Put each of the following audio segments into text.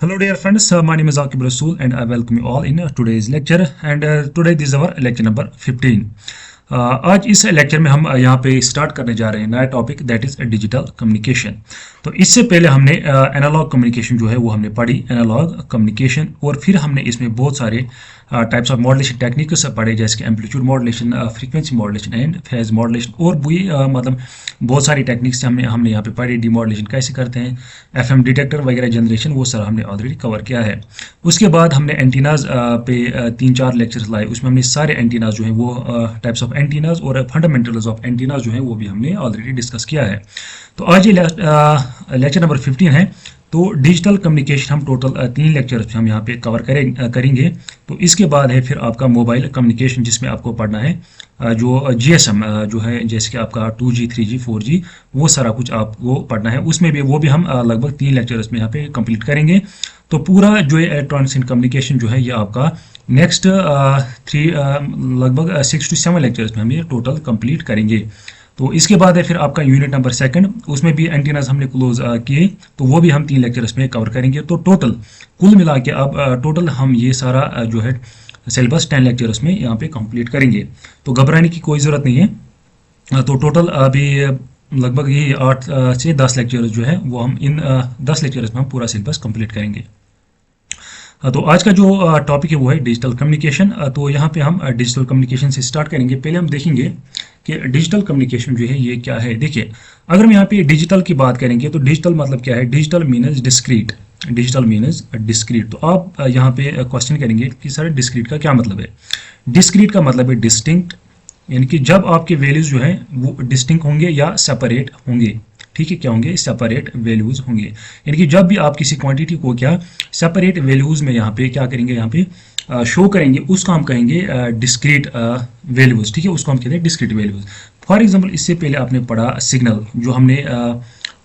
Hello dear friends, my name is Akib Rasool and I welcome you all in today's lecture and today this is our lecture number 15. आज इस lecture में हम यहाँ पे start करने जा रहे हैं नया topic that is digital communication. तो इससे पहले हमने एनालॉग कम्युनिकेशन जो है वो हमने पढ़ी, एनालॉग कम्युनिकेशन, और फिर हमने इसमें बहुत सारे टाइप्स ऑफ मॉडुलेशन टेक्निक्स पढ़े जैसे कि amplitude modulation, frequency modulation and phase modulation, और भी मतलब बहुत सारी टेक्निक्स हमने यहाँ पे पढ़ी। डीमॉडुलेशन कैसे करते हैं, एफएम डिटेक्टर वगैरह जनरेशन, वो सारा हमने ऑलरेडी कवर किया है। उसके बाद हमने एंटीनाज पे 3-4 लेक्चर्स लाए, उसमें हमने सारे एंटीनाज जो हैं वो टाइप्स ऑफ एंटीनाज और फंडामेंटल्स ऑफ एंटीनाज जो हैं वो भी हमने ऑलरेडी डिस्कस किया है। तो आज ये लेक्चर नंबर 15 है। तो डिजिटल कम्युनिकेशन हम टोटल 3 लेक्चर्स हम यहाँ पे कवर करेंगे। तो इसके बाद है फिर आपका मोबाइल कम्युनिकेशन, जिसमें आपको पढ़ना है जो जीएसएम जो है, जैसे कि आपका 2G 3G 4G, वो सारा कुछ आपको पढ़ना है। उसमें भी वो भी हम लगभग 3 लेक्चर्स में यहाँ पे कंप्लीट करेंगे। तो पूरा जो है इलेक्ट्रॉनिक्स एंड कम्युनिकेशन जो है ये आपका नेक्स्ट लगभग 6 to 7 लेक्चर्स में हम ये टोटल कंप्लीट करेंगे। तो इसके बाद है फिर आपका यूनिट नंबर 2, उसमें भी एंटीनास हमने क्लोज किए, तो वो भी हम 3 लेक्चर्स में कवर करेंगे। तो टोटल कुल मिला के अब टोटल हम ये सारा जो है सिलेबस 10 लेक्चर्स में यहाँ पे कंप्लीट करेंगे। तो घबराने की कोई ज़रूरत नहीं है। तो टोटल अभी लगभग ये 8 से 10 लेक्चर्स जो है वो हम इन 10 लेक्चर्स में हम पूरा सिलेबस कंप्लीट करेंगे। तो आज का जो टॉपिक है वो है डिजिटल कम्युनिकेशन। तो यहाँ पे हम डिजिटल कम्युनिकेशन से स्टार्ट करेंगे। पहले हम देखेंगे कि डिजिटल कम्युनिकेशन जो है ये क्या है। देखिए, अगर हम यहाँ पे डिजिटल की बात करेंगे तो डिजिटल मतलब क्या है। Digital means discrete, digital means discrete. तो आप यहाँ पे क्वेश्चन करेंगे कि सर डिस्क्रीट का क्या मतलब है। डिस्क्रीट का मतलब है डिस्टिंक्ट, यानी कि जब आपके वैल्यूज जो है वो डिस्टिंक्ट होंगे या सेपरेट होंगे। ठीक है, क्या होंगे, सेपरेट वैल्यूज होंगे। यानी कि जब भी आप किसी क्वांटिटी को क्या सेपरेट वैल्यूज में यहाँ पे क्या करेंगे, यहाँ पे शो करेंगे, उसको हम कहेंगे डिस्क्रीट वैल्यूज। ठीक है, उसको हम कहते हैं डिस्क्रीट वैल्यूज। फॉर एग्जांपल, इससे पहले आपने पढ़ा सिग्नल, जो हमने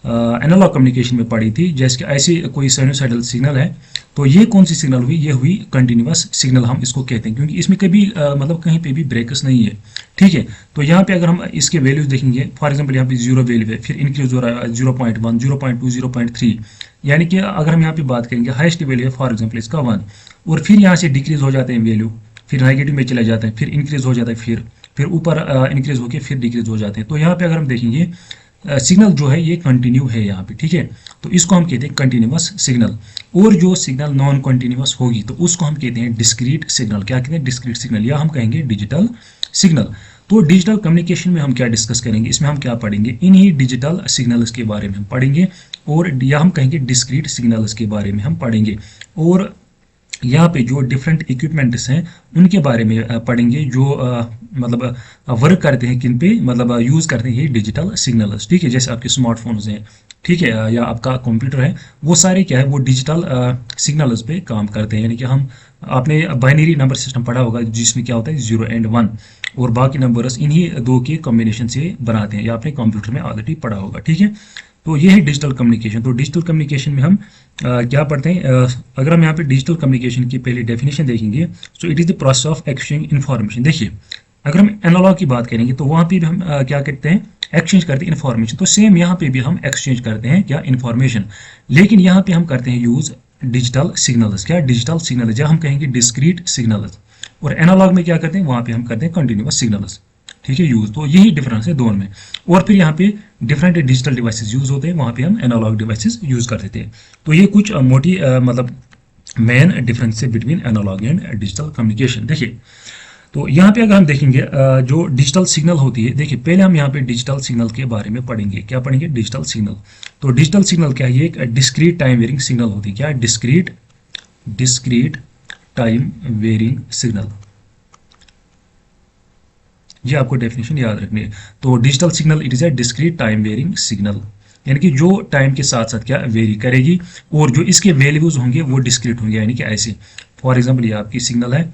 एनालॉग कम्युनिकेशन में पढ़ी थी। जैसे कि ऐसी कोई साइनोसाइडल सिग्नल है, तो ये कौन सी सिग्नल हुई, ये हुई कंटिन्यूअस सिग्नल हम इसको कहते हैं, क्योंकि इसमें कभी मतलब कहीं पे भी ब्रेकर्स नहीं है। ठीक है, तो यहाँ पे अगर हम इसके वैल्यूज देखेंगे, फॉर एग्जांपल यहाँ पे 0 वैल्यू है, फिर इंक्रीज हो रहा है 0.1, 0.2, 0.3, यानी कि अगर हम यहाँ पे बात करेंगे हाईएस्ट वैल्यू है फॉर एग्जाम्पल इसका 1, और फिर यहाँ से डिक्रीज हो जाते हैं वैल्यू, फिर नेगेटिव में चले जाते हैं, फिर इंक्रीज हो जाता है, फिर ऊपर इंक्रीज होकर फिर डिक्रीज हो जाते हैं। तो यहाँ पे अगर हम देखेंगे सिग्नल जो है ये कंटिन्यू है यहाँ पे। ठीक है, तो इसको हम कहते हैं कंटिन्यूअस सिग्नल। और जो सिग्नल नॉन कंटिन्यूअस होगी तो उसको हम कहते हैं डिस्क्रीट सिग्नल। क्या कहते हैं, डिस्क्रीट सिग्नल, या हम कहेंगे डिजिटल सिग्नल। तो डिजिटल कम्युनिकेशन में हम क्या डिस्कस करेंगे, इसमें हम क्या पढ़ेंगे, इन्हीं डिजिटल सिग्नल्स के बारे में हम पढ़ेंगे, और या हम कहेंगे डिस्क्रीट सिग्नल्स के बारे में हम पढ़ेंगे। और यहाँ पे जो डिफरेंट इक्विपमेंट्स हैं उनके बारे में पढ़ेंगे, जो मतलब वर्क करते हैं किन पे, मतलब यूज़ करते हैं ये डिजिटल सिग्नल्स। ठीक है, जैसे आपके स्मार्टफोन्स हैं, ठीक है, या आपका कंप्यूटर है, वो सारे क्या है, वो डिजिटल सिग्नल्स पे काम करते हैं। यानी कि हम, आपने बाइनरी नंबर सिस्टम पढ़ा होगा जिसमें क्या होता है 0 and 1, और बाकी नंबर्स इन्हीं 2 के कॉम्बिनेशन से बनाते हैं, या आपने कंप्यूटर में ऑलरेडी पढ़ा होगा। ठीक है, तो ये है डिजिटल कम्युनिकेशन। तो डिजिटल कम्युनिकेशन में हम क्या पढ़ते हैं, अगर हम यहाँ पे डिजिटल कम्युनिकेशन की पहले डेफिनेशन देखेंगे, तो it is the process of exchange information. देखिए, अगर हम एनालॉग की बात करेंगे तो वहाँ पे भी हम क्या करते हैं, एक्सचेंज करते हैं इन्फॉर्मेशन। तो सेम यहाँ पे भी हम एक्सचेंज करते हैं क्या, इन्फॉर्मेशन, लेकिन यहाँ पे हम करते हैं यूज़ डिजिटल सिग्नल्स। क्या, डिजिटल सिग्नल्स, या हम कहेंगे डिस्क्रीट सिग्नल्स। और एनालॉग में क्या करते हैं, वहाँ पे हम करते हैं कंटिन्यूअस सिग्नल्स। ठीक है, यूज। तो यही डिफरेंस है दोनों में। और फिर यहाँ पे डिफरेंट डिजिटल डिवाइसेस यूज होते हैं, वहाँ पे हम एनालॉग डिवाइसेस यूज करते थे। तो ये कुछ मोटी मतलब मेन डिफरेंस है between analog and digital communication. देखिए, तो यहाँ पे अगर हम देखेंगे जो डिजिटल सिग्नल होती है, देखिए पहले हम यहाँ पे डिजिटल सिग्नल के बारे में पढ़ेंगे। क्या पढ़ेंगे, डिजिटल सिग्नल। तो डिजिटल सिग्नल क्या है, ये एक डिस्क्रीट टाइम वेरिंग सिग्नल होती है। क्या, डिस्क्रीट टाइम वेरिंग सिग्नल, ये आपको डेफिनेशन याद रखनी है। तो digital signal it is a discrete time varying signal, यानी कि जो टाइम के साथ साथ क्या वेरी करेगी, और जो इसके वैल्यूज होंगे वो डिस्क्रीट होंगे, यानी कि ऐसे। फॉर एग्जांपल ये आपकी सिग्नल है,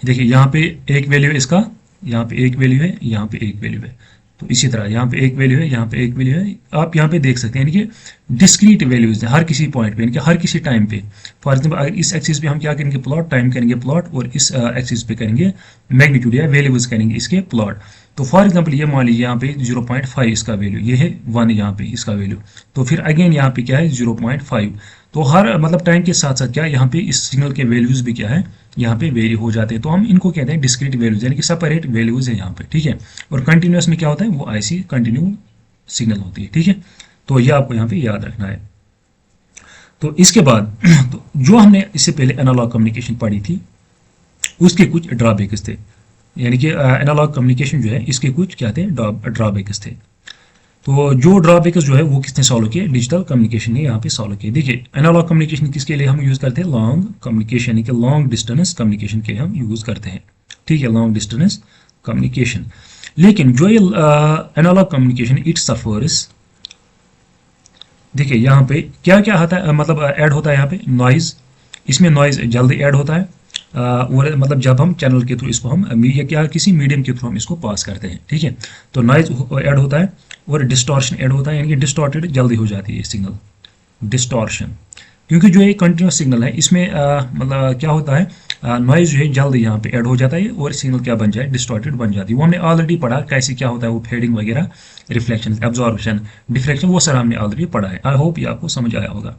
देखिए यहाँ पे एक वैल्यू है इसका, यहाँ पे एक वैल्यू है, यहाँ पे एक वैल्यू है, तो इसी तरह यहाँ पे एक वैल्यू है, यहाँ पे एक वैल्यू है। आप यहाँ पे देख सकते हैं, यानी कि डिस्क्रीट वैल्यूज है हर किसी पॉइंट पे, यानी कि हर किसी टाइम पे। फॉर एग्जांपल, अगर इस एक्सिस पे हम क्या करेंगे, प्लॉट, टाइम करेंगे प्लॉट, और इस एक्सिस पे करेंगे मैग्नीट्यूड या वैल्यूज करेंगे इसके प्लॉट। तो फॉर एग्जांपल ये मान लीजिए यहाँ पे 0.5 इसका वैल्यू, ये है 1 यहाँ पे इसका वैल्यू, तो फिर अगेन यहाँ पे क्या है 0.5। तो हर मतलब टाइम के साथ साथ क्या यहाँ पे इस सिग्नल के वैल्यूज भी क्या है यहाँ पे वेरी हो जाते हैं, तो हम इनको कहते हैं डिस्क्रीट वैल्यूज, यानी कि सेपरेट वैल्यूज है यहाँ पे, ठीक है। और कंटिन्यूस में क्या होता है, वो ऐसी कंटिन्यू सिग्नल होती है, ठीक है। तो ये आपको यहाँ पे याद रखना है। तो इसके बाद तो जो हमने इससे पहले एनालॉग कम्युनिकेशन पढ़ी थी उसके कुछ ड्रॉबैक्स थे, यानी कि एनालॉग कम्युनिकेशन जो है इसके कुछ क्या थे, ड्रॉबैक्स थे। तो जो ड्रॉबैक्स जो है वो किसने सॉल्व किए, डिजिटल कम्युनिकेशन ने यहाँ पे सॉल्व किए। देखिए एनालॉग कम्युनिकेशन किसके लिए हम यूज करते हैं, लॉन्ग कम्युनिकेशन, यानी कि लॉन्ग डिस्टेंस कम्युनिकेशन के लिए हम यूज करते हैं, ठीक है, लॉन्ग डिस्टेंस कम्युनिकेशन। लेकिन जो ये एनालॉग कम्युनिकेशन इट सफर्स, देखिए यहाँ पे क्या क्या आता है, मतलब ऐड होता है यहाँ पे नॉइज, इसमें नॉइज जल्दी ऐड होता है, और मतलब जब हम चैनल के थ्रू इसको हम मीडिया क्या किसी मीडियम के थ्रू हम इसको पास करते हैं, ठीक है। तो नॉइज ऐड होता है और डिस्टॉर्शन ऐड होता है, यानी कि डिस्टॉर्टेड जल्दी हो जाती है सिग्नल, डिस्टॉर्शन, क्योंकि जो ये कंटिन्यूस सिग्नल है इसमें मतलब क्या होता है, नॉइज जो है जल्दी यहाँ पे ऐड हो जाता है और सिग्नल क्या बन जाए, डिस्टॉर्टेड बन जाती है। वो हमने ऑलरेडी पढ़ा कैसे क्या होता है, वो फेडिंग वगैरह, रिफ्लेक्शन, एब्जॉर्प्शन, डिफ्लेक्शन, वो सारा हमने ऑलरेडी पढ़ा है। आई होप ये आपको समझ आया होगा।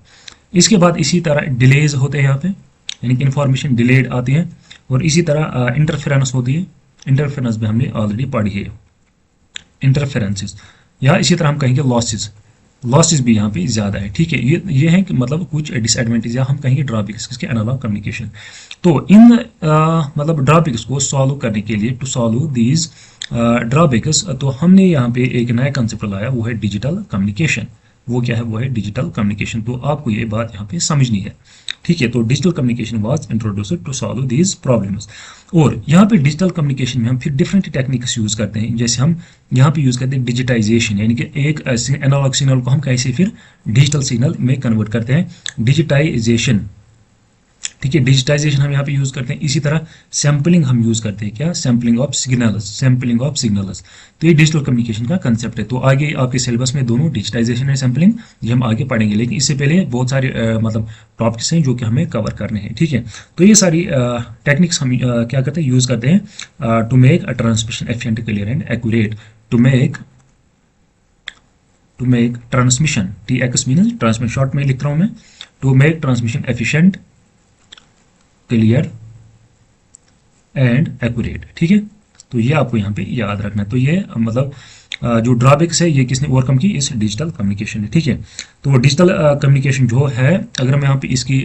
इसके बाद इसी तरह डिलेज होते हैं यहाँ पे, यानी कि इन्फॉर्मेशन डिलेड आती है, और इसी तरह इंटरफेरेंस होती है, इंटरफेरेंस भी हमने ऑलरेडी पढ़ी है, इंटरफेरेंसेस, या इसी तरह हम कहेंगे लॉसेस, लॉसेस भी यहाँ पे ज़्यादा है, ठीक है। ये है कि मतलब कुछ डिसएडवांटेज या हम कहेंगे ड्रॉबैक्स इसके एनालॉग कम्युनिकेशन। तो इन मतलब ड्रॉबैक्स को सॉल्व करने के लिए, टू सॉल्व दीज ड्रॉबैक्स, तो हमने यहाँ पे एक नया कंसेप्ट लाया, वो है डिजिटल कम्युनिकेशन। वो क्या है, वो है डिजिटल कम्युनिकेशन। तो आपको ये बात यहाँ पे समझनी है, ठीक है। तो digital communication was introduced to solve these problems. और यहाँ पे डिजिटल कम्युनिकेशन में हम फिर डिफरेंट टेक्निक्स यूज करते हैं, जैसे हम यहाँ पे यूज करते हैं डिजिटाइजेशन, यानी कि एक एनालॉग सिग्नल को हम कैसे फिर डिजिटल सिग्नल में कन्वर्ट करते हैं, डिजिटाइजेशन, ठीक है। डिजिटाइजेशन हम यहाँ पे यूज करते हैं। इसी तरह सैम्पलिंग हम यूज करते हैं, क्या, sampling of signals, sampling of signals. तो ये डिजिटल कम्युनिकेशन का कंसेप्ट है। तो आगे आपके सिलेबस में दोनों डिजिटाइजेशन और सैम्पलिंग ये हम आगे पढ़ेंगे, लेकिन इससे पहले बहुत सारे मतलब टॉपिक्स हैं जो कि हमें कवर करने हैं, ठीक है। तो ये सारी टेक्निक्स हम क्या करते हैं, यूज करते हैं to make a transmission efficient, clear and accurate, to make transmission, TX means transmission, short में लिख रहा हूँ मैं, to make transmission efficient, clear and accurate, ठीक है। तो ये आपको यहाँ पे याद रखना है। तो ये मतलब जो ड्रॉबैक्स है ये किसने ओवरकम की, इस डिजिटल कम्युनिकेशन ने, ठीक है। तो डिजिटल कम्युनिकेशन जो है, अगर हम यहाँ पे इसकी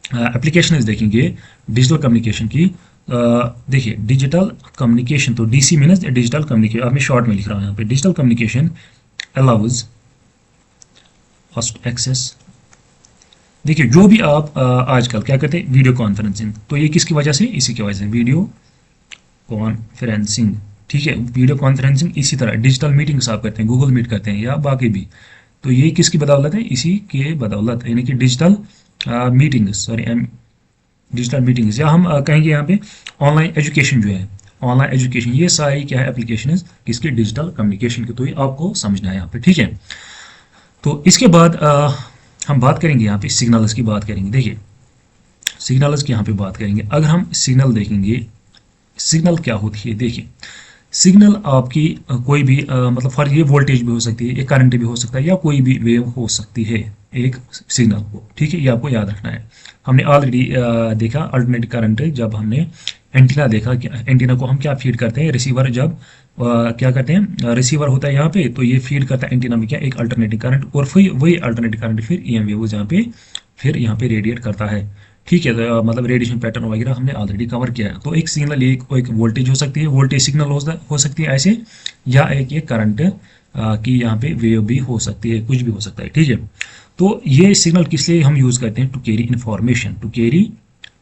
एप्लीकेशन देखेंगे डिजिटल कम्युनिकेशन की, देखिए डिजिटल कम्युनिकेशन, तो DC मीन्स डिजिटल कम्युनिकेशन, अब मैं शॉर्ट में लिख रहा हूँ यहाँ पे, digital communication allows first access. देखिए जो भी आप आजकल क्या कहते हैं, वीडियो कॉन्फ्रेंसिंग, तो ये किसकी वजह से, इसी की वजह से वीडियो कॉन्फ्रेंसिंग, ठीक है। वीडियो कॉन्फ्रेंसिंग, इसी तरह डिजिटल मीटिंग्स आप करते हैं, गूगल मीट करते हैं या बाकी भी, तो ये किसकी बदौलत है, इसी के बदौलत, यानी कि digital meetings, sorry digital meetings, या हम कहेंगे यहाँ पे ऑनलाइन एजुकेशन जो है, ऑनलाइन एजुकेशन, ये सारी क्या है एप्लीकेशन किसकी, डिजिटल कम्युनिकेशन की। तो ये आपको समझना है यहाँ पे, ठीक है। तो इसके बाद हम बात करेंगे यहाँ पे सिग्नल्स की बात करेंगे। देखिए सिग्नल्स की यहाँ पे बात करेंगे। अगर हम सिग्नल देखेंगे, सिग्नल क्या होती है, देखिए सिग्नल आपकी कोई भी मतलब फॉर ये वोल्टेज भी हो सकती है, ये करंट भी हो सकता है, या कोई भी वेव हो सकती है एक सिग्नल को, ठीक है। ये आपको याद रखना है। हमने ऑलरेडी देखा अल्टरनेट करंट, जब हमने एंटीना देखा कि एंटीना को हम क्या फीड करते हैं, रिसीवर, जब क्या करते हैं, रिसीवर होता है यहाँ पे, तो ये फीड करता है एंटीना में क्या, एक अल्टरनेटिव करंट, और फिर वही अल्टरनेटिव करंट फिर EM वेव जहाँ पे फिर यहाँ पे रेडिएट करता है, ठीक है। तो मतलब रेडिएशन पैटर्न वगैरह हमने ऑलरेडी कवर किया है। तो एक सिग्नल एक वोल्टेज हो सकती है, वोल्टेज सिग्नल हो सकती है ऐसे, या एक ये करंट की यहाँ पे वेव भी हो सकती है, कुछ भी हो सकता है, ठीक है। तो ये सिग्नल किस लिए हम यूज करते हैं, to carry information, to carry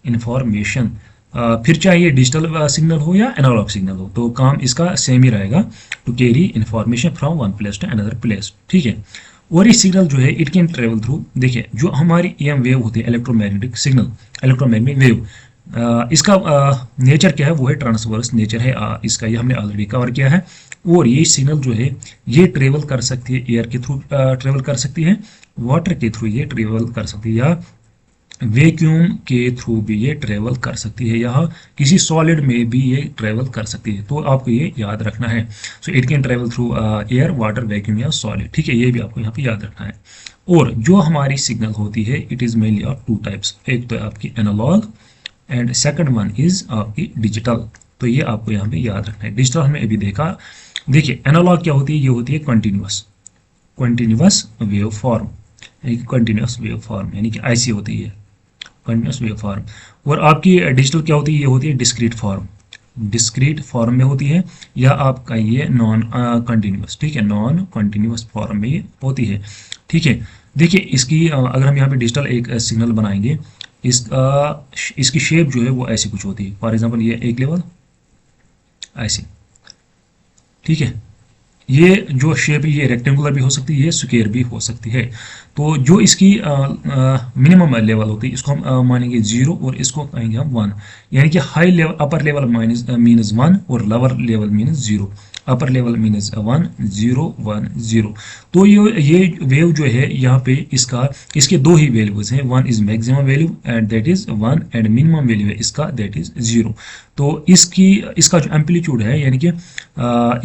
information, फिर चाहे ये डिजिटल सिग्नल हो या एनालॉग सिग्नल हो, तो काम इसका सेम ही रहेगा, to carry information from one place to another place, ठीक है। और ये सिग्नल जो है इट कैन ट्रेवल थ्रू, देखिए जो हमारी EM वेव होती है, इलेक्ट्रोमैग्नेटिक सिग्नल, इलेक्ट्रोमैग्नेटिक वेव, इसका नेचर क्या है, वो है ट्रांसवर्स नेचर है इसका, ये हमने ऑलरेडी कवर किया है। और ये सिग्नल जो है ये ट्रेवल कर सकती है, एयर के थ्रू ट्रेवल कर सकती है, वाटर के थ्रू ये ट्रेवल कर सकती है, या वैक्यूम के थ्रू भी ये ट्रेवल कर सकती है, या किसी सॉलिड में भी ये ट्रेवल कर सकती है। तो आपको ये याद रखना है। So it can travel through air, water, vacuum या सॉलिड। ठीक है, ये भी आपको यहाँ पे याद रखना है। और जो हमारी सिग्नल होती है, it is mainly of two types. एक तो आपकी analog and second one is आपकी डिजिटल। तो ये आपको यहाँ पे याद रखना है। डिजिटल हमने अभी देखा। देखिए एनालॉग क्या होती है, ये होती है continuous, continuous wave form, continuous wave form यानी कि ऐसी होती है कंटिन्यूस वेव फॉर्म। और आपकी डिजिटल क्या होती है, ये होती है डिस्क्रीट फॉर्म, डिस्क्रीट फॉर्म में होती है, या आपका ये नॉन कंटिन्यूस। ठीक है, नॉन कंटिन्यूस फॉर्म में ये होती है। ठीक है, देखिए इसकी अगर हम यहाँ पे डिजिटल एक सिग्नल बनाएंगे, इसकी शेप जो है वो ऐसी कुछ होती है। फॉर एग्जांपल ये एक लेवल ऐसी। ठीक है, ये जो शेप है ये रेक्टेंगुलर भी हो सकती है, ये स्क्वायर भी हो सकती है। तो जो इसकी मिनिमम लेवल होती है, इसको हम मानेंगे 0 और इसको कहेंगे हम 1। यानी कि high level, upper level minus मीनस 1 और लोअर लेवल मीनस 0। Upper level मीनस 1 0 1 0। तो ये वेव जो है यहाँ पे इसके दो ही वैल्यूज हैं। One is maximum value and that is 1, and minimum value है इसका, दैट इज 0। तो इसका जो एम्पलीट्यूड है, यानी कि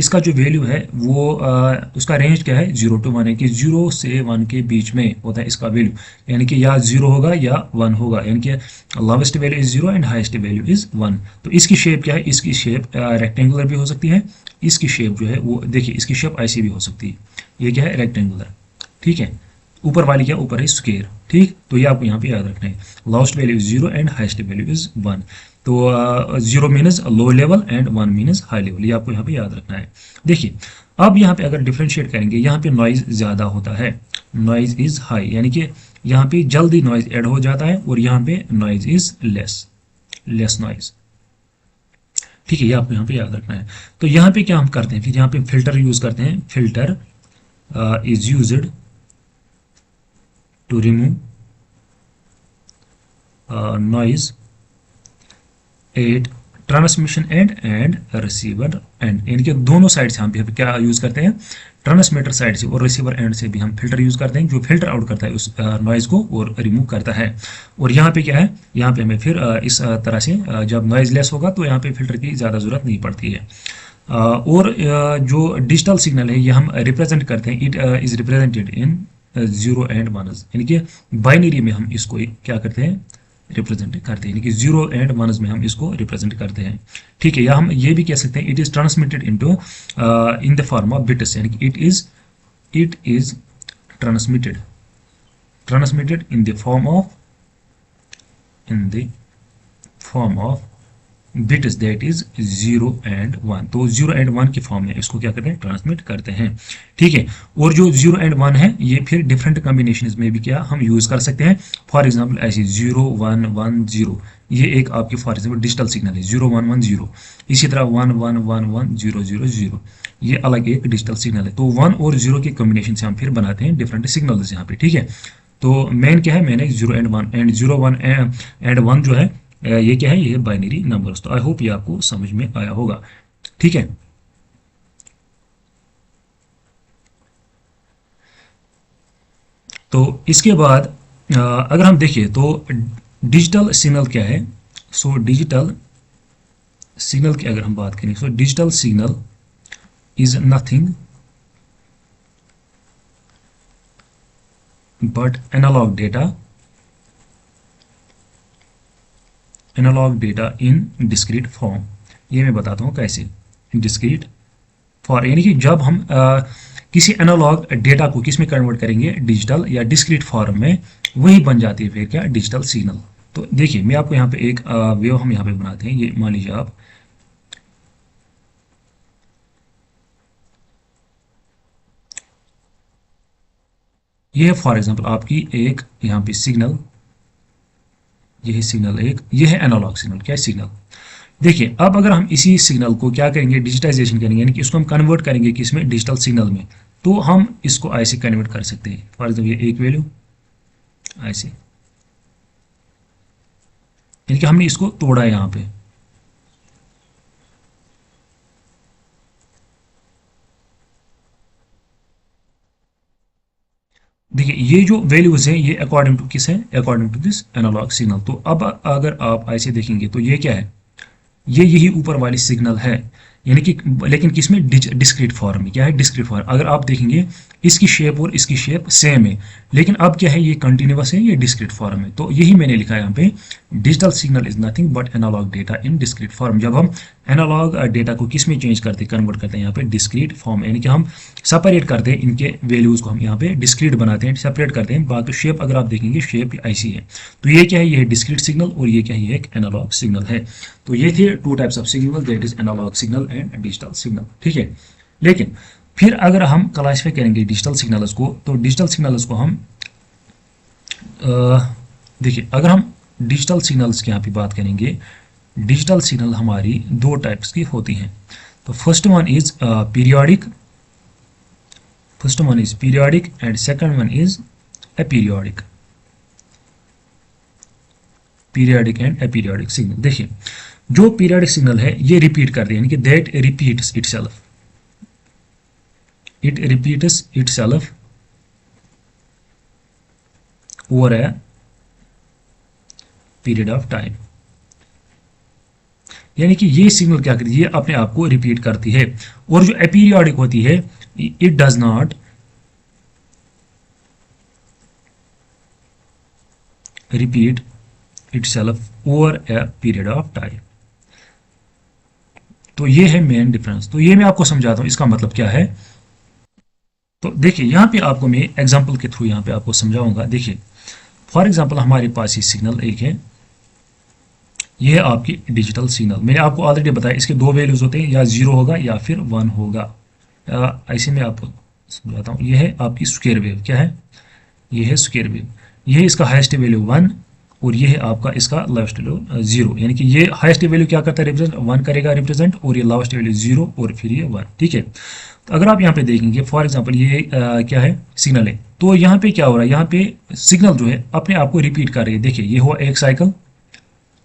इसका जो वैल्यू है वो उसका रेंज क्या है, 0 to 1 है, कि 0 से 1 के बीच में होता है इसका वैल्यू। यानी कि या 0 होगा या 1 होगा, यानी कि lowest value is 0 and highest value is 1। तो इसकी शेप क्या है, इसकी शेप रेक्टेंगुलर भी हो सकती है। इसकी शेप जो है वो देखिए, इसकी शेप ऐसी भी हो सकती है। ये क्या है, रेक्टेंगुलर। ठीक है, ऊपर वाली क्या, ऊपर है स्क्वायर। ठीक, तो ये आपको यहाँ पे याद रखना है। Lowest value is 0 and highest value is 1। तो 0 मीनस low level and 1 मीनस high level, ये आपको यहाँ पे याद रखना है। देखिए अब यहाँ पे अगर डिफ्रेंशिएट करेंगे, यहाँ पे नॉइज ज़्यादा होता है, नॉइज इज हाई, यानी कि यहाँ पे जल्दी नॉइज ऐड हो जाता है, और यहाँ पे noise is less, less noise. ठीक है, ये आपको यहाँ पे याद रखना है। तो यहाँ पे क्या हम करते हैं, फिर यहाँ पे फिल्टर यूज करते हैं। Filter is used to remove noise at transmission end and receiver end, यानी कि दोनों साइड से हम क्या यूज करते हैं, ट्रांसमीटर साइड से और रिसीवर एंड से भी हम फिल्टर यूज करते हैं, जो फिल्टर आउट करता है उस नॉइज को और रिमूव करता है। और यहाँ पे क्या है, यहाँ पे हमें फिर इस तरह से जब नॉइज लेस होगा तो यहाँ पे फिल्टर की ज़्यादा ज़रूरत नहीं पड़ती है। और जो डिजिटल सिग्नल है ये हम रिप्रेजेंट करते हैं, it is represented in 0 and 1, यानी कि बाइनरी में हम इसको क्या करते हैं, रिप्रेजेंट करते हैं, यानी कि 0 एंड 1 में हम इसको रिप्रेजेंट करते हैं। ठीक है, या हम ये भी कह सकते हैं, it is transmitted into in the form of bits, यानी कि it is transmitted transmitted in the form of bits, that is 0 and 1। तो 0 एंड 1 की फॉर्म में इसको क्या करते हैं, ट्रांसमिट करते हैं। ठीक है, और जो 0 एंड 1 है ये फिर डिफरेंट कॉम्बिनेशन में भी क्या हम यूज कर सकते हैं। फॉर एग्जांपल ऐसे 0 1 1 0, ये एक आपकी फॉर एग्जांपल डिजिटल सिग्नल है, 0 1 1 0। इसी तरह 1 1 1 1 0 0 0, ये अलग एक डिजिटल सिग्नल है। तो 1 और 0 के कॉम्बिनेशन से हम फिर बनाते हैं डिफरेंट सिग्नल्स यहाँ पे। ठीक है, तो मेन क्या है, मैंने 0 एंड 1 एंड 0 1 एंड 1 जो है ये क्या है, ये बाइनरी नंबर्स। तो आई होप ये आपको समझ में आया होगा। ठीक है, तो इसके बाद अगर हम देखें तो डिजिटल सिग्नल क्या है। सो डिजिटल सिग्नल की अगर हम बात करें, so digital signal is nothing but analog data in discrete form. ये मैं बताता हूँ कैसे, डिस्क्रीट फॉर, यानी कि जब हम किसी एनालॉग डेटा को किस में कन्वर्ट करेंगे, डिजिटल या डिस्क्रीट फॉर्म में, वही बन जाती है फिर क्या, डिजिटल सिग्नल। तो देखिए मैं आपको यहाँ पे एक वेव हम यहाँ पे बनाते हैं। ये मान लीजिए आप, ये है फॉर एग्जांपल आपकी एक यहाँ पे सिग्नल, ये है सिग्नल एक, ये है एनालॉग सिग्नल, क्या है सिग्नल। देखिए अब अगर हम इसी सिग्नल को क्या करेंगे, डिजिटाइजेशन करेंगे, यानी कि इसको हम कन्वर्ट करेंगे किसमें, डिजिटल सिग्नल में, तो हम इसको ऐसे कन्वर्ट कर सकते हैं। फॉर एग्जाम्पल ये एक वैल्यू ऐसे, यानी कि हमने इसको तोड़ा है यहाँ पे। देखिए ये जो वैल्यूज हैं ये अकॉर्डिंग टू किस है, according to this analog signal. तो अब अगर आप ऐसे देखेंगे तो ये क्या है, ये यही ऊपर वाली सिग्नल है, यानी कि लेकिन किसमें, डिस्क्रीट फॉर्म में। क्या है, डिस्क्रीट फॉर्म। अगर आप देखेंगे इसकी शेप और इसकी शेप सेम है, लेकिन अब क्या है, ये कंटिन्यूअस है, ये डिस्क्रीट फॉर्म है। तो यही मैंने लिखा है यहाँ पे, digital signal is nothing but analog data in discrete form. जब हम एनालॉग डेटा को किस में चेंज करते हैं, कन्वर्ट करते हैं यहाँ पे डिस्क्रीट फॉर्म, यानी कि हम सेपरेट करते हैं इनके वैल्यूज को, हम यहाँ पे डिस्क्रीट बनाते हैं, सेपरेट करते हैं। बाकी शेप अगर आप देखेंगे शेप ऐसी है। तो ये क्या है, ये है डिस्क्रीट सिग्नल और ये क्या है, ये एक एनालॉग सिग्नल है। तो ये थे two types of signal, that is analog signal and digital signal. ठीक है, लेकिन फिर अगर हम क्लासिफाई करेंगे डिजिटल सिग्नल्स को, तो डिजिटल सिग्नल्स को हम देखिए, अगर हम डिजिटल सिग्नल्स की यहाँ पे बात करेंगे, डिजिटल सिग्नल हमारी दो टाइप्स की होती हैं। तो first one is periodic, and second one is aperiodic, periodic and aperiodic signal. देखिए, जो पीरियोडिक सिग्नल है ये रिपीट कर रही है, यानी कि that repeats itself, it repeats itself over a period of time। यानी कि ये सिग्नल क्या करती है, ये अपने आप को रिपीट करती है। और जो अपीरियोडिक होती है, it does not repeat itself over a period of time. तो ये है मेन डिफरेंस। तो ये मैं आपको समझाता हूं इसका मतलब क्या है। तो देखिए, यहाँ पे आपको मैं एग्जांपल के थ्रू यहाँ पे आपको समझाऊंगा। देखिए, फॉर एग्जांपल हमारे पास ये सिग्नल एक है, ये है आपकी डिजिटल सिग्नल। मैंने आपको ऑलरेडी बताया इसके दो वैल्यूज होते हैं, या 0 होगा या फिर 1 होगा। ऐसे में आपको समझाता हूँ। ये है आपकी स्क्वायर वेव, क्या है, ये है स्क्वायर वेव। ये है इसका हाईएस्ट वैल्यू 1 और ये है आपका इसका लोएस्ट वैल्यू 0। यानी कि ये हाईएस्ट वैल्यू क्या करता है, रिप्रेजेंट 1 करेगा रिप्रेजेंट, और ये लोएस्ट वैल्यू 0 और फिर ये 1। ठीक है, तो अगर आप यहाँ पे देखेंगे फॉर एग्जांपल ये क्या है, सिग्नल है। तो यहाँ पे क्या हो रहा है, यहाँ पे सिग्नल जो है अपने आप को रिपीट कर रही है। देखिए, ये हुआ एक साइकिल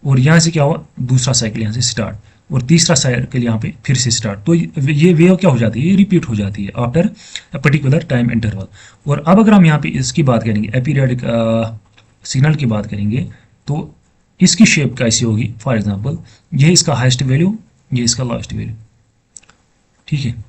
और यहाँ से क्या हुआ, दूसरा साइकिल यहाँ से स्टार्ट, और तीसरा साइकिल यहाँ पे फिर से स्टार्ट। तो ये वेव क्या हो जाती है, ये रिपीट हो जाती है after a particular time interval. और अब अगर हम यहाँ पे इसकी बात करेंगे, अपीरियोडिक सिग्नल की बात करेंगे, तो इसकी शेप कैसी होगी। फॉर एग्जाम्पल, ये इसका हाइस्ट वैल्यू, ये इसका लास्ट वैल्यू। ठीक है,